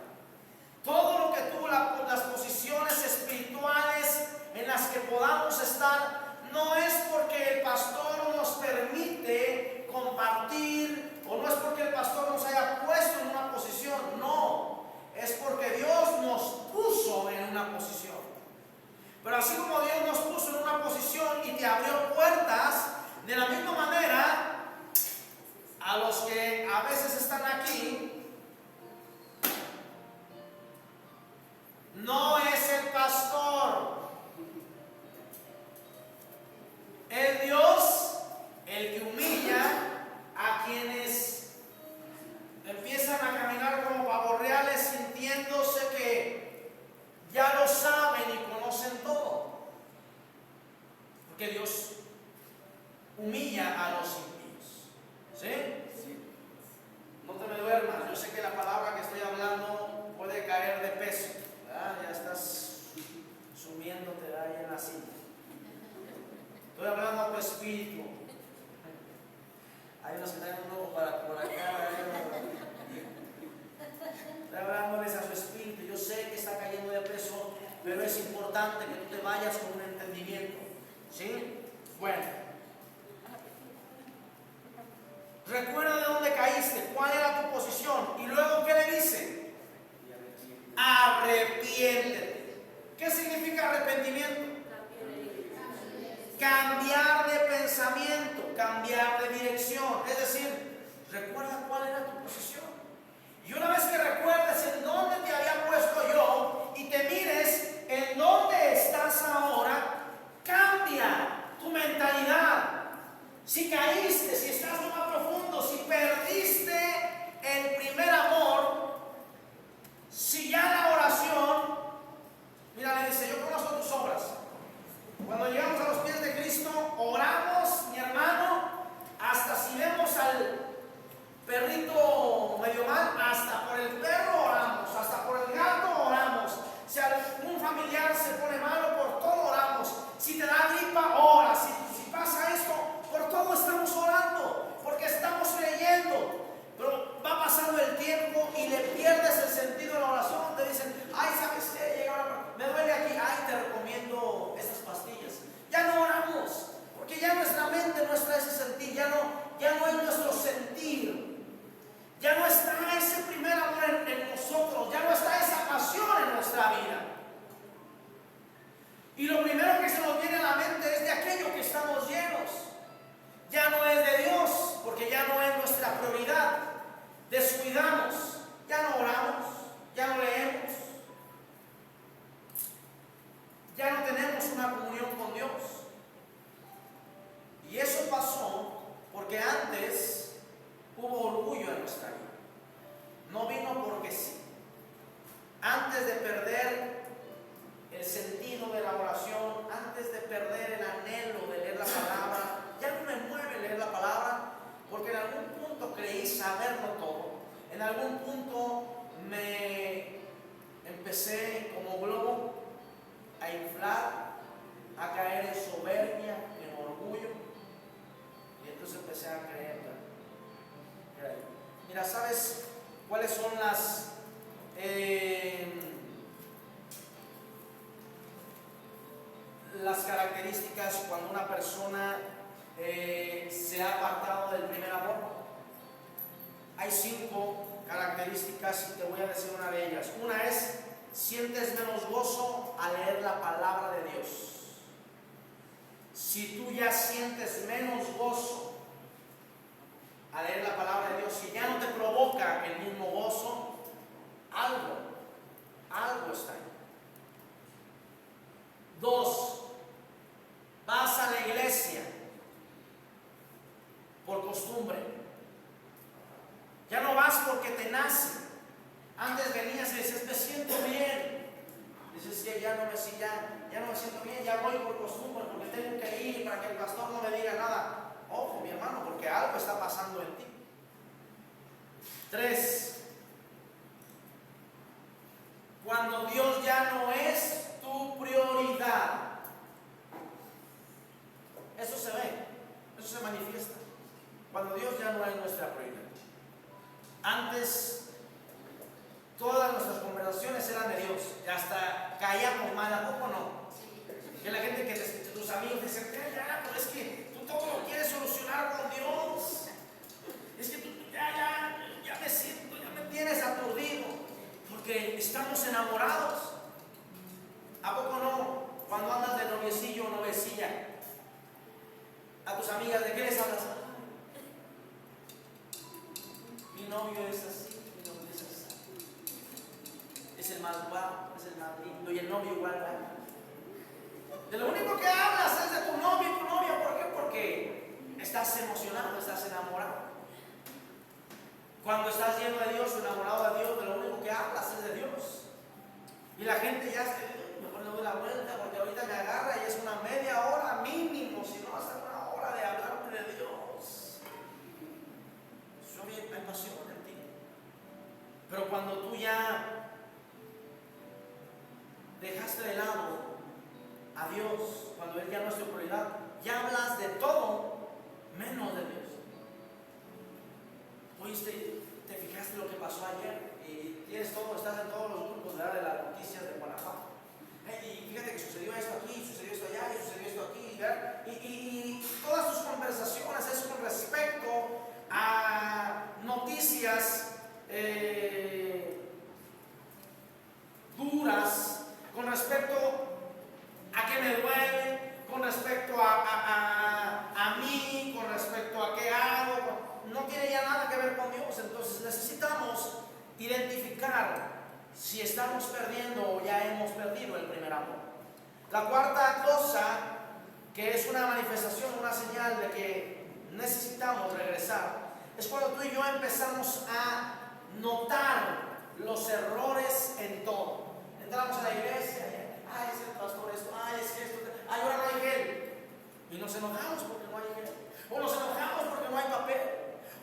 Todo lo que tú, las posiciones espirituales en las que podamos estar, no es porque el pastor nos permite compartir, o no es porque el pastor nos haya puesto en una posición, no, es porque Dios nos puso en una posición. Pero así como Dios nos puso en una posición y te abrió puertas, de la misma manera, a los que a veces están aquí, no es el pastor, es Dios el que humilla a quienes empiezan a caminar como pavos reales, sintiéndose que ya lo saben y conocen todo. Porque Dios humilla a los impíos. ¿Sí? No te me duermas. Yo sé que la palabra que estoy hablando puede caer de peso. Ya estás sumiéndote ahí en la silla. Estoy hablando a tu espíritu. Hay unos que traen un ojo por acá. Estoy hablándoles a su espíritu. Yo sé que está cayendo de peso, pero es importante que tú te vayas con un entendimiento. ¿Sí? Bueno. Recuerda de dónde caíste, cuál era tu posición. Y luego, ¿qué le dice? Arrepiéntete. ¿Qué significa arrepentimiento? Cambiar de pensamiento, cambiar de dirección. Es decir, recuerda cuál era tu posición. Y una vez que recuerdes en dónde te había puesto yo y te mires en dónde estás ahora, cambia tu mentalidad. Si caíste, si estás más profundo, si perdiste el primer amor, si ya la oración, mira, le dice: yo conozco tus obras. Cuando llegamos a los pies de Cristo, oramos, mi hermano, hasta si vemos al perrito medio mal, hasta por el perro oramos, hasta por el gato oramos. Si algún familiar se pone malo, por todo oramos. Si te da gripa, ora. Si pasa esto, por todo estamos orando, porque estamos creyendo. Pero va pasando el tiempo y le pierdes el sentido de la oración. Te dicen: ay, ¿sabes qué? Me duele aquí. Ay, te recomiendo estas pastillas. Ya no oramos, porque ya nuestra mente no está ese sentir, ya no es nuestro sentir. Ya no está ese primer amor en nosotros, ya no está esa pasión en nuestra vida. Y lo primero que se nos viene a la mente es de aquello que estamos llenos. Ya no es de Dios, porque ya no es nuestra prioridad. Descuidamos, ya no oramos, ya no leemos, ya no tenemos como globo, a inflar, a caer en soberbia, en orgullo. Y entonces empecé a creer. Mira, ¿sabes cuáles son las características cuando una persona se ha apartado del primer amor? Hay 5 características y te voy a decir una de ellas. Una es: sientes menos gozo al leer la palabra de Dios. Si tú ya sientes menos gozo al leer la palabra de Dios, si ya no te provoca el mismo gozo, algo está ahí. 2, vas a la iglesia por costumbre. Ya no vas porque te nace. Antes venías y decías, me siento bien. Dices, que ya no me siento bien, ya voy por costumbre, porque tengo que ir para que el pastor no me diga nada. Ojo, mi hermano, porque algo está pasando en ti. 3, cuando Dios ya no es tu prioridad. Eso se ve, eso se manifiesta. Cuando Dios ya no es nuestra prioridad. Antes, todas nuestras conversaciones eran de Dios, y hasta caíamos mal, ¿a poco no? Que la gente, tus amigos dicen, ya, pero es que tú todo lo quieres solucionar con Dios. Es que tú ya me siento, ya me tienes aturdido, porque estamos enamorados. ¿A poco no? Cuando andas de noviecillo o novecilla, a tus amigas, ¿de qué les hablas? Mi novio es así, mi novio es así. Es el más guapo, es el más lindo, y el novio igual, ¿verdad? De lo único que hablas es de tu novio y tu novia. ¿Por qué? Porque estás emocionado, estás enamorado. Cuando estás lleno de Dios, enamorado de Dios, de lo único que hablas es de Dios. Y la gente ya mejor le doy la vuelta, porque ahorita me agarra y es una media hora mínimo, si no hasta una hora de hablarme de Dios. Hay pasión en ti. Pero cuando tú ya dejaste de lado a Dios, cuando Él ya no es tu prioridad, ya hablas de todo menos de Dios. Oíste, te fijaste lo que pasó ayer y tienes todo, estás en todos los grupos de las noticias de Guanajuato. Y fíjate que sucedió esto aquí, sucedió esto allá, y sucedió esto aquí, ¿verdad? Y todas tus conversaciones es con respecto a noticias duras, con respecto a que me duele, con respecto a mí, con respecto a qué hago. No tiene ya nada que ver con Dios. Entonces necesitamos identificar si estamos perdiendo o ya hemos perdido el primer amor. La cuarta cosa, que es una manifestación, una señal de que necesitamos regresar, es cuando tú y yo empezamos a notar los errores en todo. Entramos a la iglesia, ay, es el pastor esto, ay, es que esto, ay, ahora no hay gel. Y nos enojamos porque no hay gel. O nos enojamos porque no hay papel.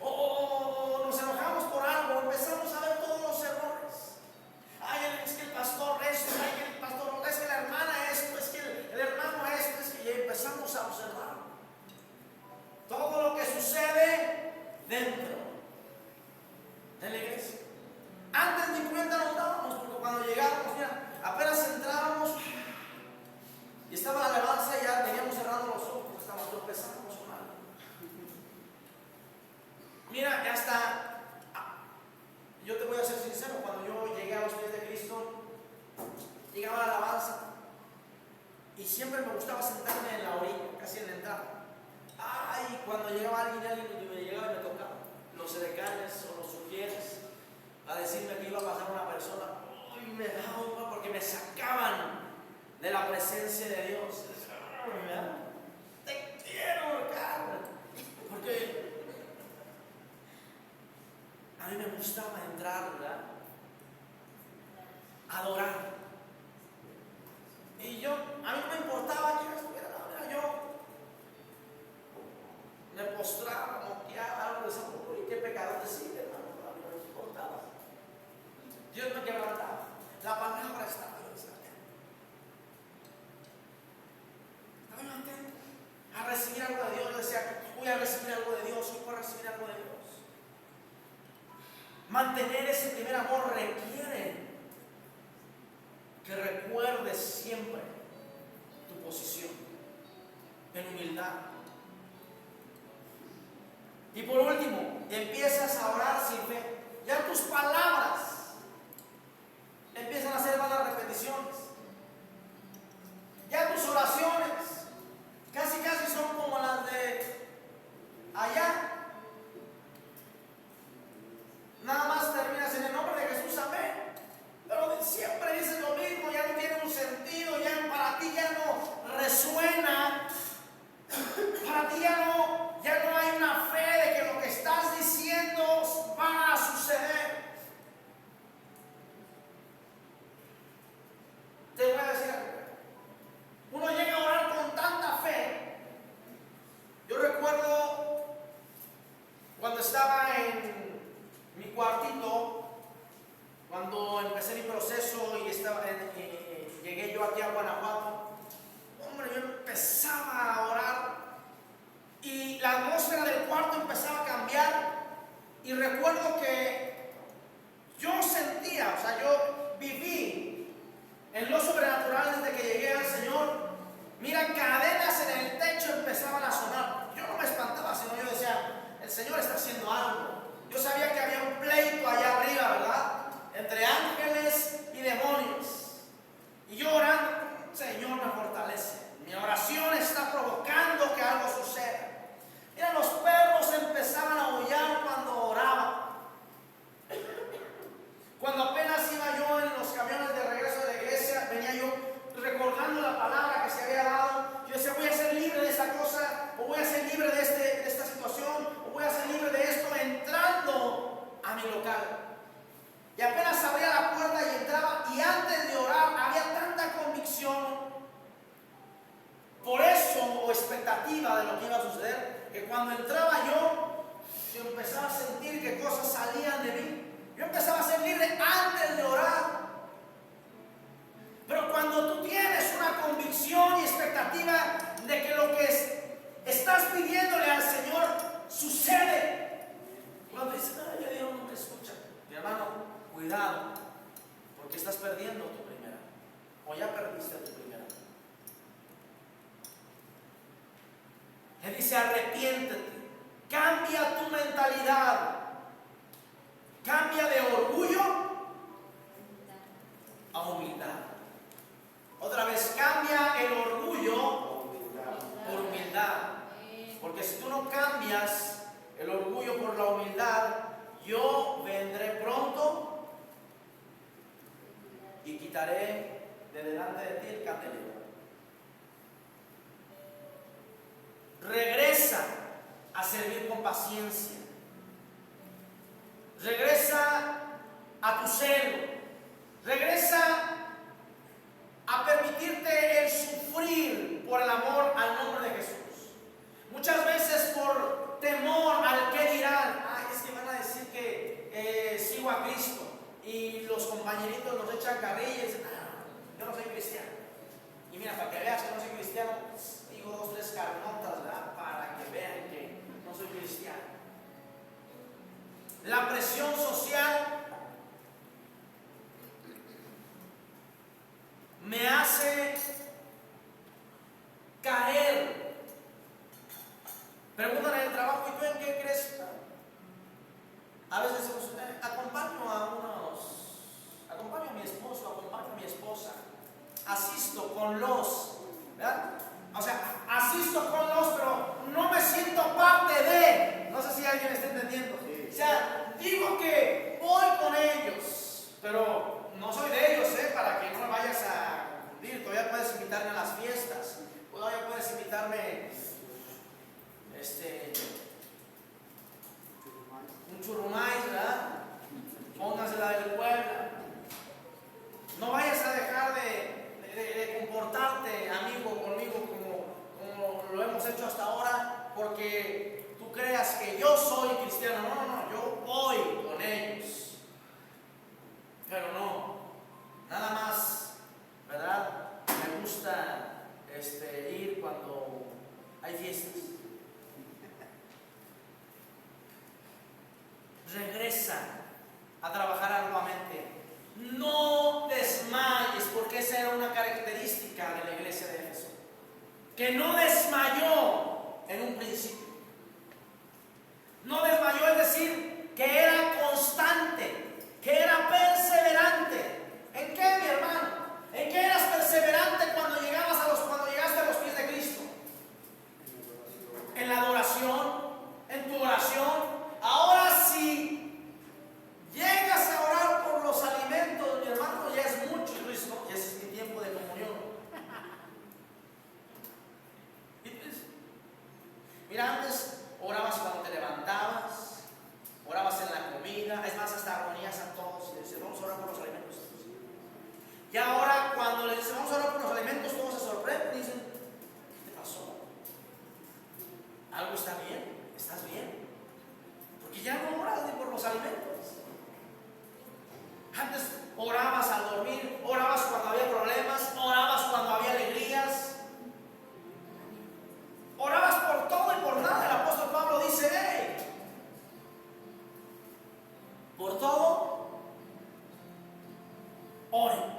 O nos enojamos por algo, empezamos a ver todos los errores. Ay, es que el pastor esto, ay, el pastor, es que la hermana esto, es que el hermano esto, es que ya empezamos a observar todo lo que sucede dentro de la iglesia. Antes ni cuenta nos dábamos, porque cuando llegábamos, mira, apenas entrábamos y estaba la alabanza, ya teníamos cerrando los ojos, estábamos tropezando con algo. Mira, ya está. Yo te voy a ser sincero, cuando yo llegué a los pies de Cristo, llegaba la alabanza y siempre me gustaba sentarme en la orilla, casi en la entrada. Ay, cuando llegaba alguien me llegaba y me tocaba los edecanes o los sugieres a decirme que iba a pasar una persona, uy, me daba porque me sacaban de la presencia de Dios. Te quiero, Carmen, porque a mí me gustaba entrar, ¿verdad? Adorar. Y a mí no me importaba quién estuviera, no, yo me postraba, moqueaba, algo de eso. Uy, qué pecado decir, hermano, a mí no me importaba. Dios me quebrantaba. La palabra estaba, recibir algo de Dios. Yo decía, voy a recibir algo de Dios, hoy voy a recibir algo de Dios. Mantener ese primer amor requiere que recuerdes siempre tu posición en humildad. Y por último, empiezas a orar sin fe. Ya tus palabras empiezan a hacer malas repeticiones. Ya tus oraciones casi son como las de allá. Nada más terminas en el nombre de Jesús, amén. Pero siempre dices lo mismo, ya no tiene un sentido, ya para ti ya no resuena. Para ti ya no hay una fe de que lo que estás diciendo va a suceder. Te voy a decir algo. Uno llega a orar con tanta fe. Yo recuerdo cuando estaba en mi cuartito, cuando empecé mi proceso y llegué yo aquí a Guanajuato. Hombre, yo empezaba a orar y la atmósfera del cuarto empezaba a cambiar. Y recuerdo que yo sentía, o sea, yo viví en lo sobrenatural desde que llegué al Señor. Mira, cadenas en el techo empezaban a sonar. Yo no me espantaba, sino yo decía, el Señor está haciendo algo. Yo sabía que había un pleito allá arriba, ¿verdad? Entre ángeles y demonios. Y yo orando, Señor me fortalece. Mi oración está provocando que algo suceda. Mira, los perros empezaban a aullar cuando oraba. Cuando apenas iba yo en los camiones de regreso de la iglesia, venía yo recordando la palabra que se había dado. Yo decía, voy a ser libre de esta cosa, o voy a ser libre de esta situación, o voy a ser libre de esto, entrando a mi local. Y apenas abría la puerta y entraba, y antes de orar había tanta convicción por eso, o expectativa de lo que iba a suceder, que cuando entraba yo empezaba a sentir que cosas salían de mí. Yo empezaba a ser libre antes de orar. Pero cuando tú tienes una convicción y expectativa de que lo que estás pidiéndole al Señor sucede, cuando dices, ay, ya Dios no me escucha, mi hermano, cuidado, porque estás perdiendo tu primera, o ya perdiste tu primera. Él dice, arrepiéntete, cambia tu mentalidad, cambia de orgullo a humildad. Otra vez, cambia el orgullo por humildad. Porque si tú no cambias el orgullo por la humildad, yo vendré pronto y quitaré de delante de ti el candelero. Regresa a servir con paciencia. Regresa a tu celo. Regresa a permitirte el sufrir por el amor al nombre de Jesús. Muchas veces por temor al que dirán. Ay, es que van a decir que sigo a Cristo. Y los compañeritos nos echan carrilla y dicen, yo no soy cristiano. Y mira, para que veas que no soy cristiano, digo 2, 3 carnotas, ¿verdad? Para que vean que no soy cristiano. La presión social me hace caer. Preguntan en el trabajo, ¿y tú en qué crees? A veces decimos, acompaño a mi esposo, acompaño a mi esposa, asisto con los, ¿verdad? O sea, asisto con los, pero no me siento parte de. No sé si alguien está entendiendo. O sea, digo que voy con ellos, pero no soy de ellos, para que no me vayas a confundir. Todavía puedes invitarme a las fiestas, todavía puedes invitarme un churrumais, ¿verdad? Póngasela del Puebla. No vayas a dejar de comportarte, amigo, conmigo como lo hemos hecho hasta ahora, porque tú creas que yo soy cristiano. No, yo voy con ellos. Pero no, una característica de la iglesia de Éfeso, que no desmayó en un principio. No desmayó, es decir, que era constante, que era perseverante. ¿En qué, mi hermano? ¿En qué eras perseverante cuando llegaste a los pies de Cristo? En la adoración, en tu oración. Ahora si llegas a orar por los alimentos, mi hermano, ya es mucho. Y tú dices, no, ese es mi tiempo de comunión. Mira, antes orabas cuando te levantabas, orabas en la comida, es más, hasta ponías a todos y decías, vamos a orar por los alimentos. Y ahora cuando les dices, vamos a orar por los alimentos, todos se sorprenden y dicen, ¿qué te pasó? ¿Algo está bien? ¿Estás bien? Porque ya no oras ni por los alimentos. Antes orabas al dormir, orabas cuando había problemas, orabas cuando había alegrías. Orabas por todo y por nada. El apóstol Pablo dice, hey, por todo, oren.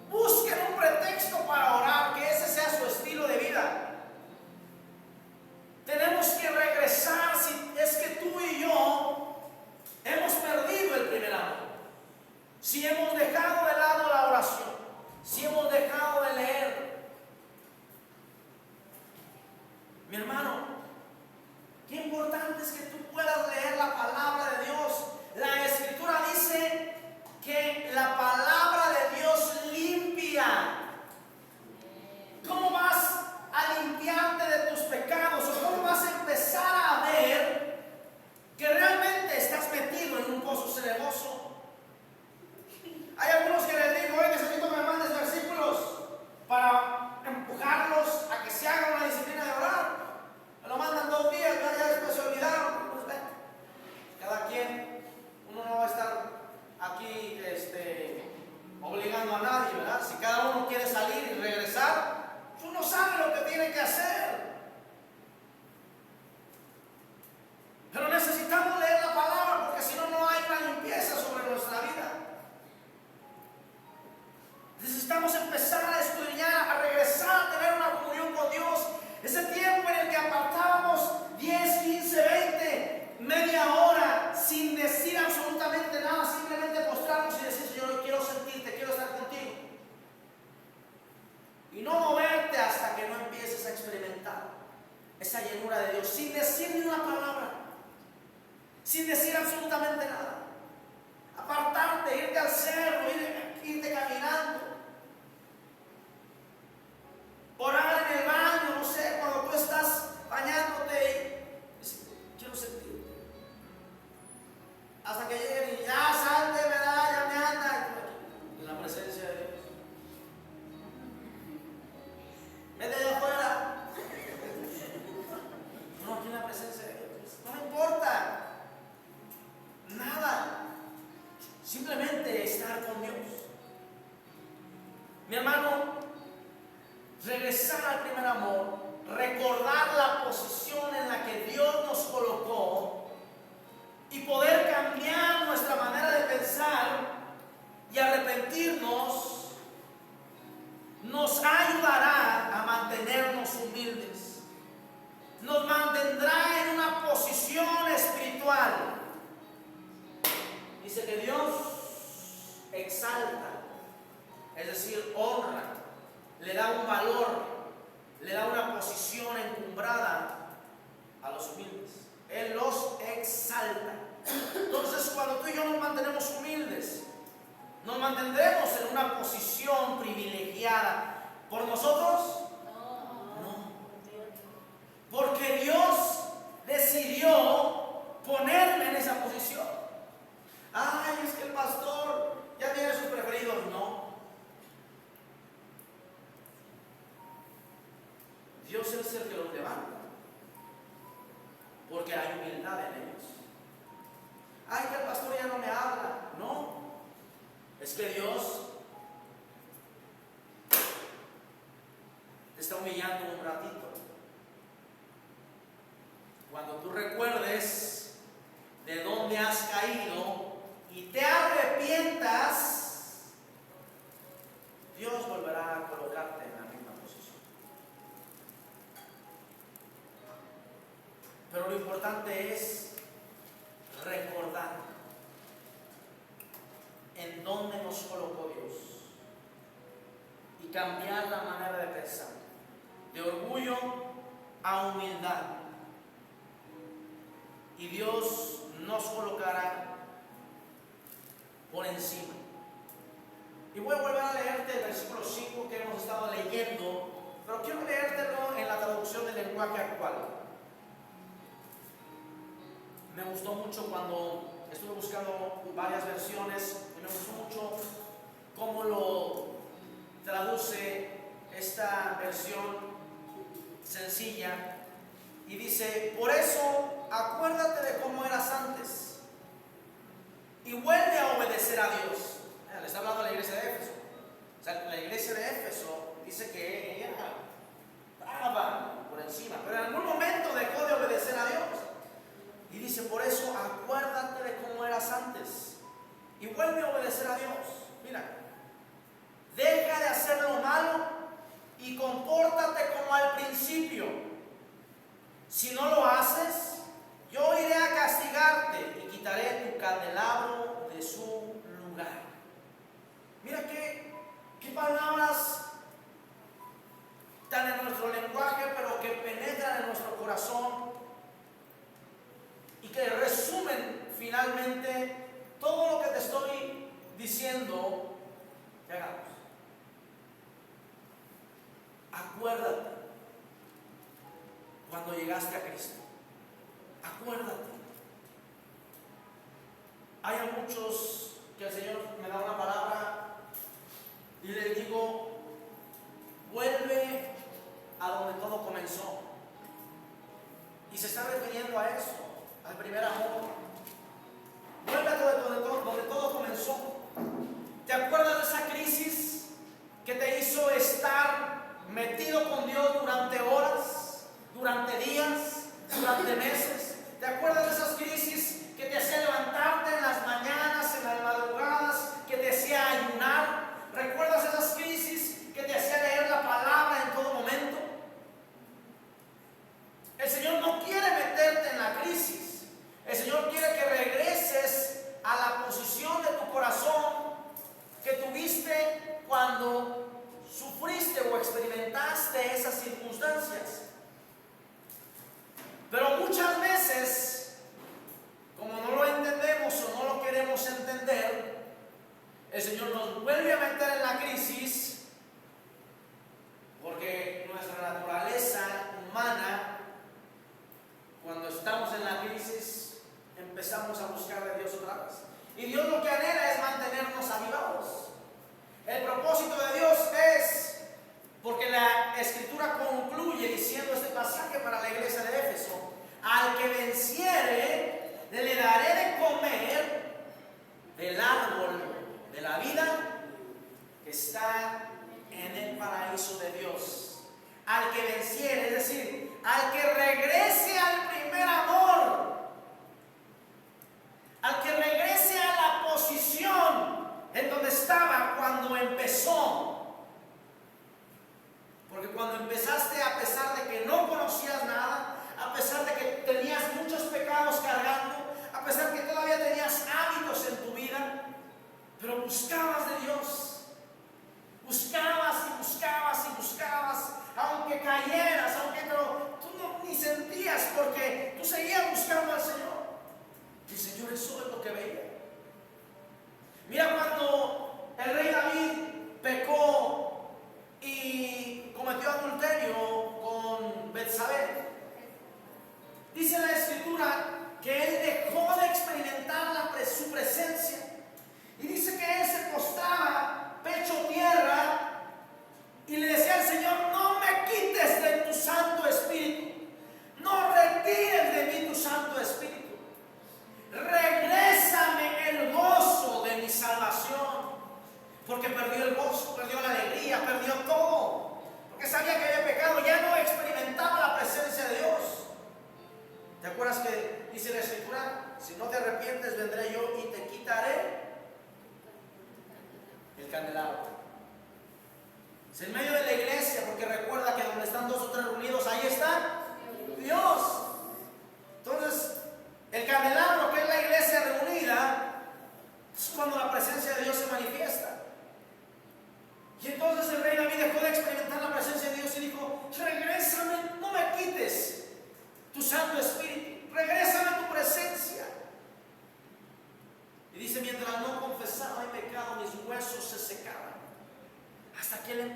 Busquen un pretexto para orar, que ese sea su estilo de vida. Tenemos que regresar, si es que tú y yo hemos perdido el primer amor. Si hemos dejado de lado la oración, si hemos dejado de leer. Mi hermano, qué importante es que tú puedas leer la palabra de Dios. La Escritura dice que la palabra de Dios limpia. ¿Cómo vas a limpiarte de tus pecados? ¿O cómo vas a empezar a ver que realmente estás metido en un pozo cenagoso? Hay algunos que les digo, necesito que me mandes versículos para empujarlos a que se hagan una disciplina de orar. Me lo mandan 2 días, ya después se olvidaron. Pues ven, cada quien, uno no va a estar aquí obligando a nadie, ¿verdad? Si cada uno quiere salir y regresar, uno sabe lo que tiene que hacer. Pero necesitamos leer la palabra, porque si no, no hay una limpieza sobre nuestra vida. Necesitamos empezar a estudiar, a regresar a tener una comunión con Dios. Ese tiempo en el que apartábamos 10, 15, 20, media hora sin decir absolutamente nada, simplemente postrarnos y decir, Señor, quiero sentirte, quiero estar contigo. Y no moverte hasta que no empieces a experimentar esa llenura de Dios, sin decir ni una palabra, sin decir absolutamente nada. Apartarte, irte al cerro, irte caminando. Orar en el baño, no sé, cuando tú estás bañándote y dices, quiero sentirte. Hasta que lleguen y ya salte, ¿verdad? Ya me anda. En la presencia de Dios. Vete de afuera. No, aquí en la presencia de Dios. No me importa nada. Simplemente estar con Dios. Mi hermano, regresar al primer amor, recordar la posición en la que Dios nos colocó y poder cambiar nuestra manera de pensar y arrepentirnos, nos ayudará a mantenernos humildes, nos mantendrá en una posición espiritual. Dice que Dios exalta, es decir, honra, le da un valor, le da una posición encumbrada a los humildes. Él los exalta. Entonces, cuando tú y yo nos mantenemos humildes, nos mantendremos en una posición privilegiada. ¿Por nosotros? No. Porque Dios decidió ponerme en esa posición. Ay, es que el pastor ya tiene sus preferidos. No. Dios es el que los levanta, porque hay humildad en ellos. Ay, que el pastor ya no me habla. No, es que Dios te está humillando un ratito. Cuando tú recuerdes de dónde has caído y te arrepientas, Dios volverá a colocar lo importante es recordar en dónde nos colocó Dios y cambiar la manera de pensar, de orgullo a humildad. Y Dios nos colocará por encima. Y voy a volver a leerte el versículo 5 que hemos estado leyendo, pero quiero leértelo en la traducción del lenguaje actual. Me gustó mucho cuando estuve buscando varias versiones y me gustó mucho cómo lo traduce esta versión sencilla. Y dice: por eso acuérdate de cómo eras antes y vuelve a obedecer a Dios. Le está hablando a la iglesia de Éfeso. O sea, la iglesia de Éfeso dice que ella estaba por encima, pero en algún momento dejó de obedecer a Dios. Y dice: por eso acuérdate de cómo eras antes y vuelve a obedecer a Dios. Mira, deja de hacer lo malo y compórtate como al principio. Si no lo haces, yo iré a castigarte y quitaré tu candelabro de su lugar. Mira qué palabras están en nuestro lenguaje, pero que penetran en nuestro corazón y que resumen finalmente todo lo que te estoy diciendo que hagamos. Acuérdate cuando llegaste a Cristo. Acuérdate. Hay a muchos que el Señor me da una palabra y les digo: vuelve a donde todo comenzó. Y se está refiriendo a eso, al primer amor. Vuelve a donde todo comenzó. ¿Te acuerdas de esa crisis que te hizo estar metido con Dios durante horas, durante días, durante meses? ¿Te acuerdas de esas crisis que te hacía levantarte en las mañanas, en las madrugadas, que te hacía ayunar? ¿Recuerdas esas crisis que te hacía leer la palabra en todo momento? El Señor no quiere meterte en la crisis. El Señor quiere que regreses a la posición de tu corazón que tuviste cuando sufriste o experimentaste esas circunstancias. Pero muchas veces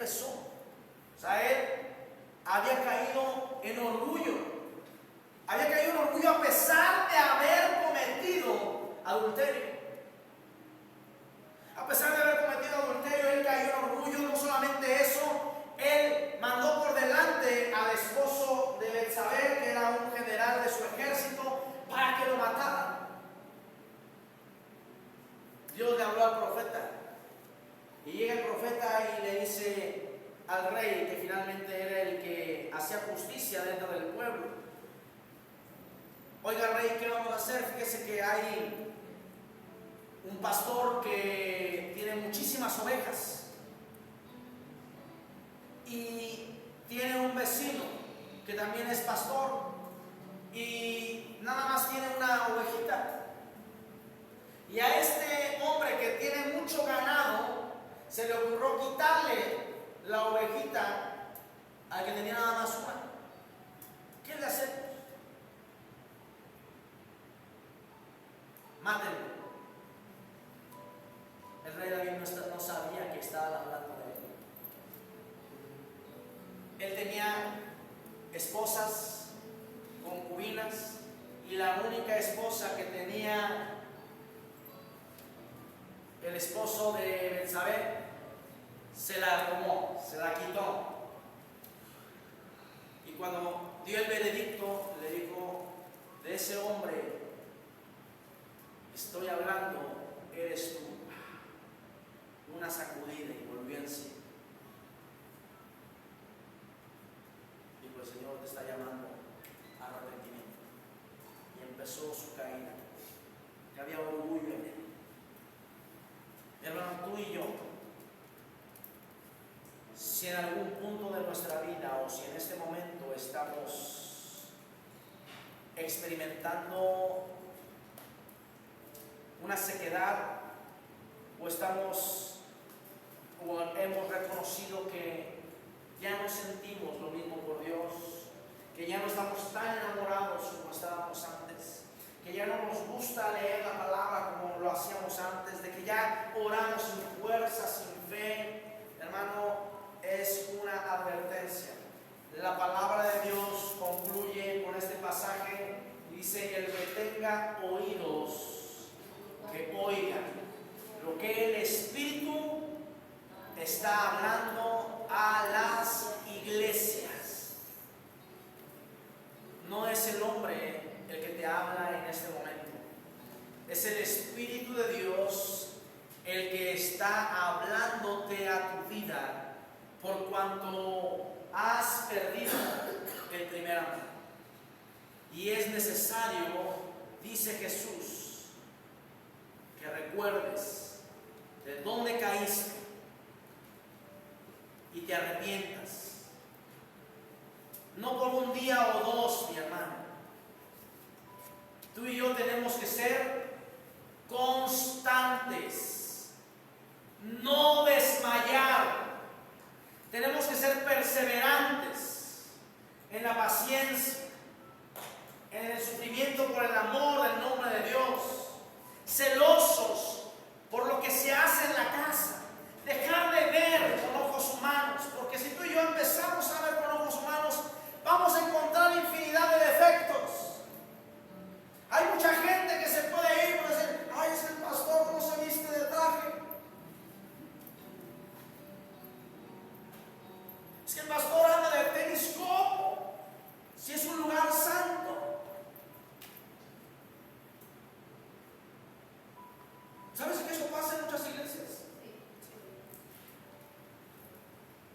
empezó. O sea, él había caído en orgullo. Había caído en orgullo a pesar de haber cometido adulterio. A pesar de haber cometido adulterio, él cayó en orgullo. No solamente eso, él mandó por delante al esposo de Betsabé, que era un general de su ejército, para que lo mataran. Dios le habló al profeta. Y llega el profeta y le dice al rey, que finalmente era el que hacía justicia dentro del pueblo: oiga, rey, ¿qué vamos a hacer? Fíjese que hay un pastor que tiene muchísimas ovejas y tiene un vecino que también es pastor y nada más tiene una ovejita. Y a este hombre que tiene mucho ganado se le ocurrió quitarle la ovejita al que tenía nada más una. ¿Qué le hacemos? Mátenlo. El rey David no sabía que estaban hablando de él. Él tenía esposas, concubinas, y la única esposa que tenía el esposo de Betsabé se la tomó, se la quitó. Y cuando dio el veredicto, le dijo: de ese hombre estoy hablando, eres tú. Una sacudida y volvió en sí. Dijo: el Señor te está llamando a arrepentimiento. Y empezó su caída, que había orgullo en él. Hermano, tú y yo, si en algún punto de nuestra vida o si en este momento estamos experimentando una sequedad, o hemos reconocido que ya no sentimos lo mismo por Dios, que ya no estamos tan enamorados como estábamos antes, que ya no nos gusta leer la palabra como lo hacíamos antes, de que ya oramos sin fuerza, sin fe, hermano, es una advertencia. La palabra de Dios concluye con este pasaje y dice: el que tenga oídos, que oiga lo que el Espíritu está hablando a las iglesias. No es el hombre el que te habla en este momento, es el Espíritu de Dios el que está hablándote a tu vida, por cuanto has perdido el primer amor. Y es necesario, dice Jesús, que recuerdes de dónde caíste y te arrepientas. No por un día o dos, mi hermano. Tú y yo tenemos que ser constantes, no desmayar. Tenemos que ser perseverantes en la paciencia, en el sufrimiento por el amor del nombre de Dios, celosos por lo que se hace en la casa, dejar de ver con ojos humanos, porque si tú y yo empezamos a ver con ojos humanos, vamos a encontrar infinidad de defectos. Hay mucha gente que se puede ir por decir: ay, es que el pastor no se viste de traje, es que el pastor anda de tenis copo, si es un lugar santo. ¿Sabes que eso pasa en muchas iglesias?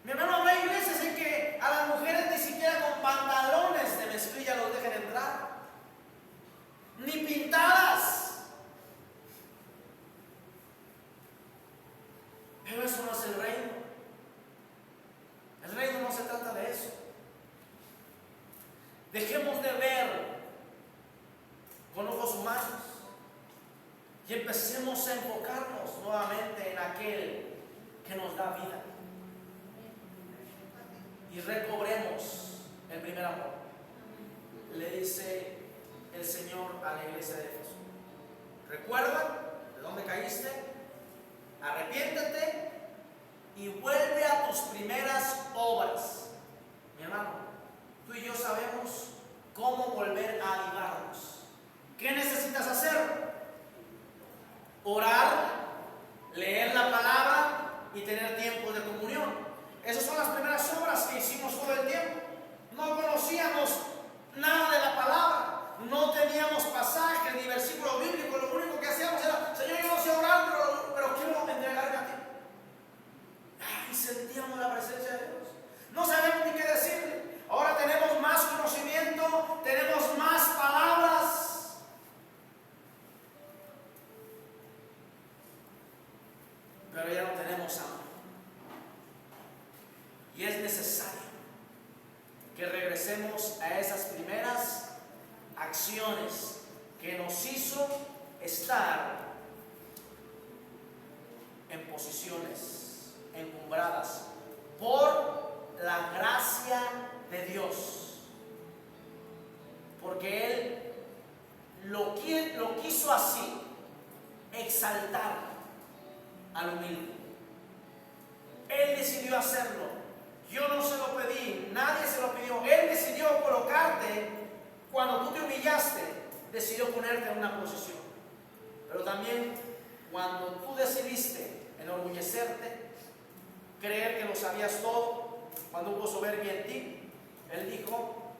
Mi hermano, habrá iglesias en que a las mujeres ni siquiera con pantalones de mezclilla los dejen entrar, ni pintadas. Pero eso no es el reino. El reino no se trata de eso. Dejemos de ver con ojos humanos y empecemos a enfocarnos nuevamente en aquel que nos da vida. Y recobremos el primer amor. Le dice el Señor a la iglesia de Éfeso: recuerda de dónde caíste, arrepiéntete y vuelve a tus primeras obras. Mi hermano, tú y yo sabemos cómo volver a avivarnos. ¿Qué necesitas hacer? Orar, leer la palabra y tener tiempo de comunión. Esas son las primeras obras que hicimos todo el tiempo. No conocíamos nada de la palabra, no teníamos pasajes ni versículos bíblicos. Lo único que hacíamos era: Señor, yo no sé orar, pero quiero entregarme a ti. Y sentíamos la presencia de Dios. No sabemos ni qué decirle. Ahora tenemos más conocimiento, tenemos más palabras, pero ya no tenemos amor. Y es necesario que regresemos a esas primeras acciones que nos hizo estar en posiciones encumbradas por la gracia de Dios, porque Él lo quiso así, exaltar al humilde. Él decidió hacerlo. Yo no se lo pedí, nadie se lo pidió. Él decidió colocarte. Cuando tú te humillaste, decidió ponerte en una posición. Pero también cuando tú decidiste enorgullecerte, creer que lo sabías todo, cuando hubo soberbia en ti, Él dijo: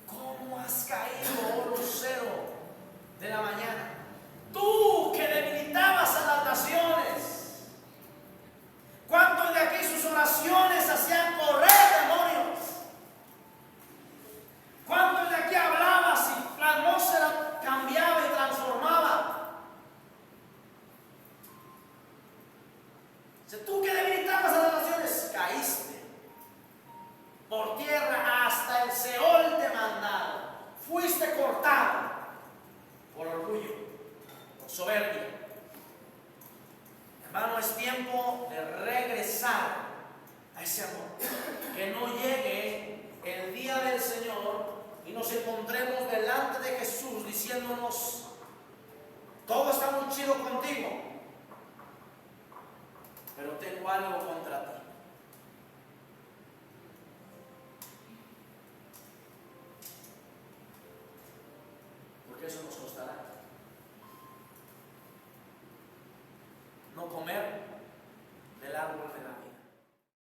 ¿cómo has caído, oh lucero de la mañana? Tú que debilitabas a las naciones. ¿Cuántos de aquí sus oraciones hacían correr demonios? ¿Cuántos de aquí hablabas y la atmósfera cambiaba y transformaba? Si tú que debilitabas a las naciones, caíste por tierra, hasta el Seol te mandaron. Fuiste cortado por orgullo, por soberbia. Hermano, es tiempo de regresar a ese amor. Que no llegue el día del Señor y nos encontremos delante de Jesús diciéndonos: todo está muy chido contigo, pero tengo algo contra ti. Porque eso nos costará. No comer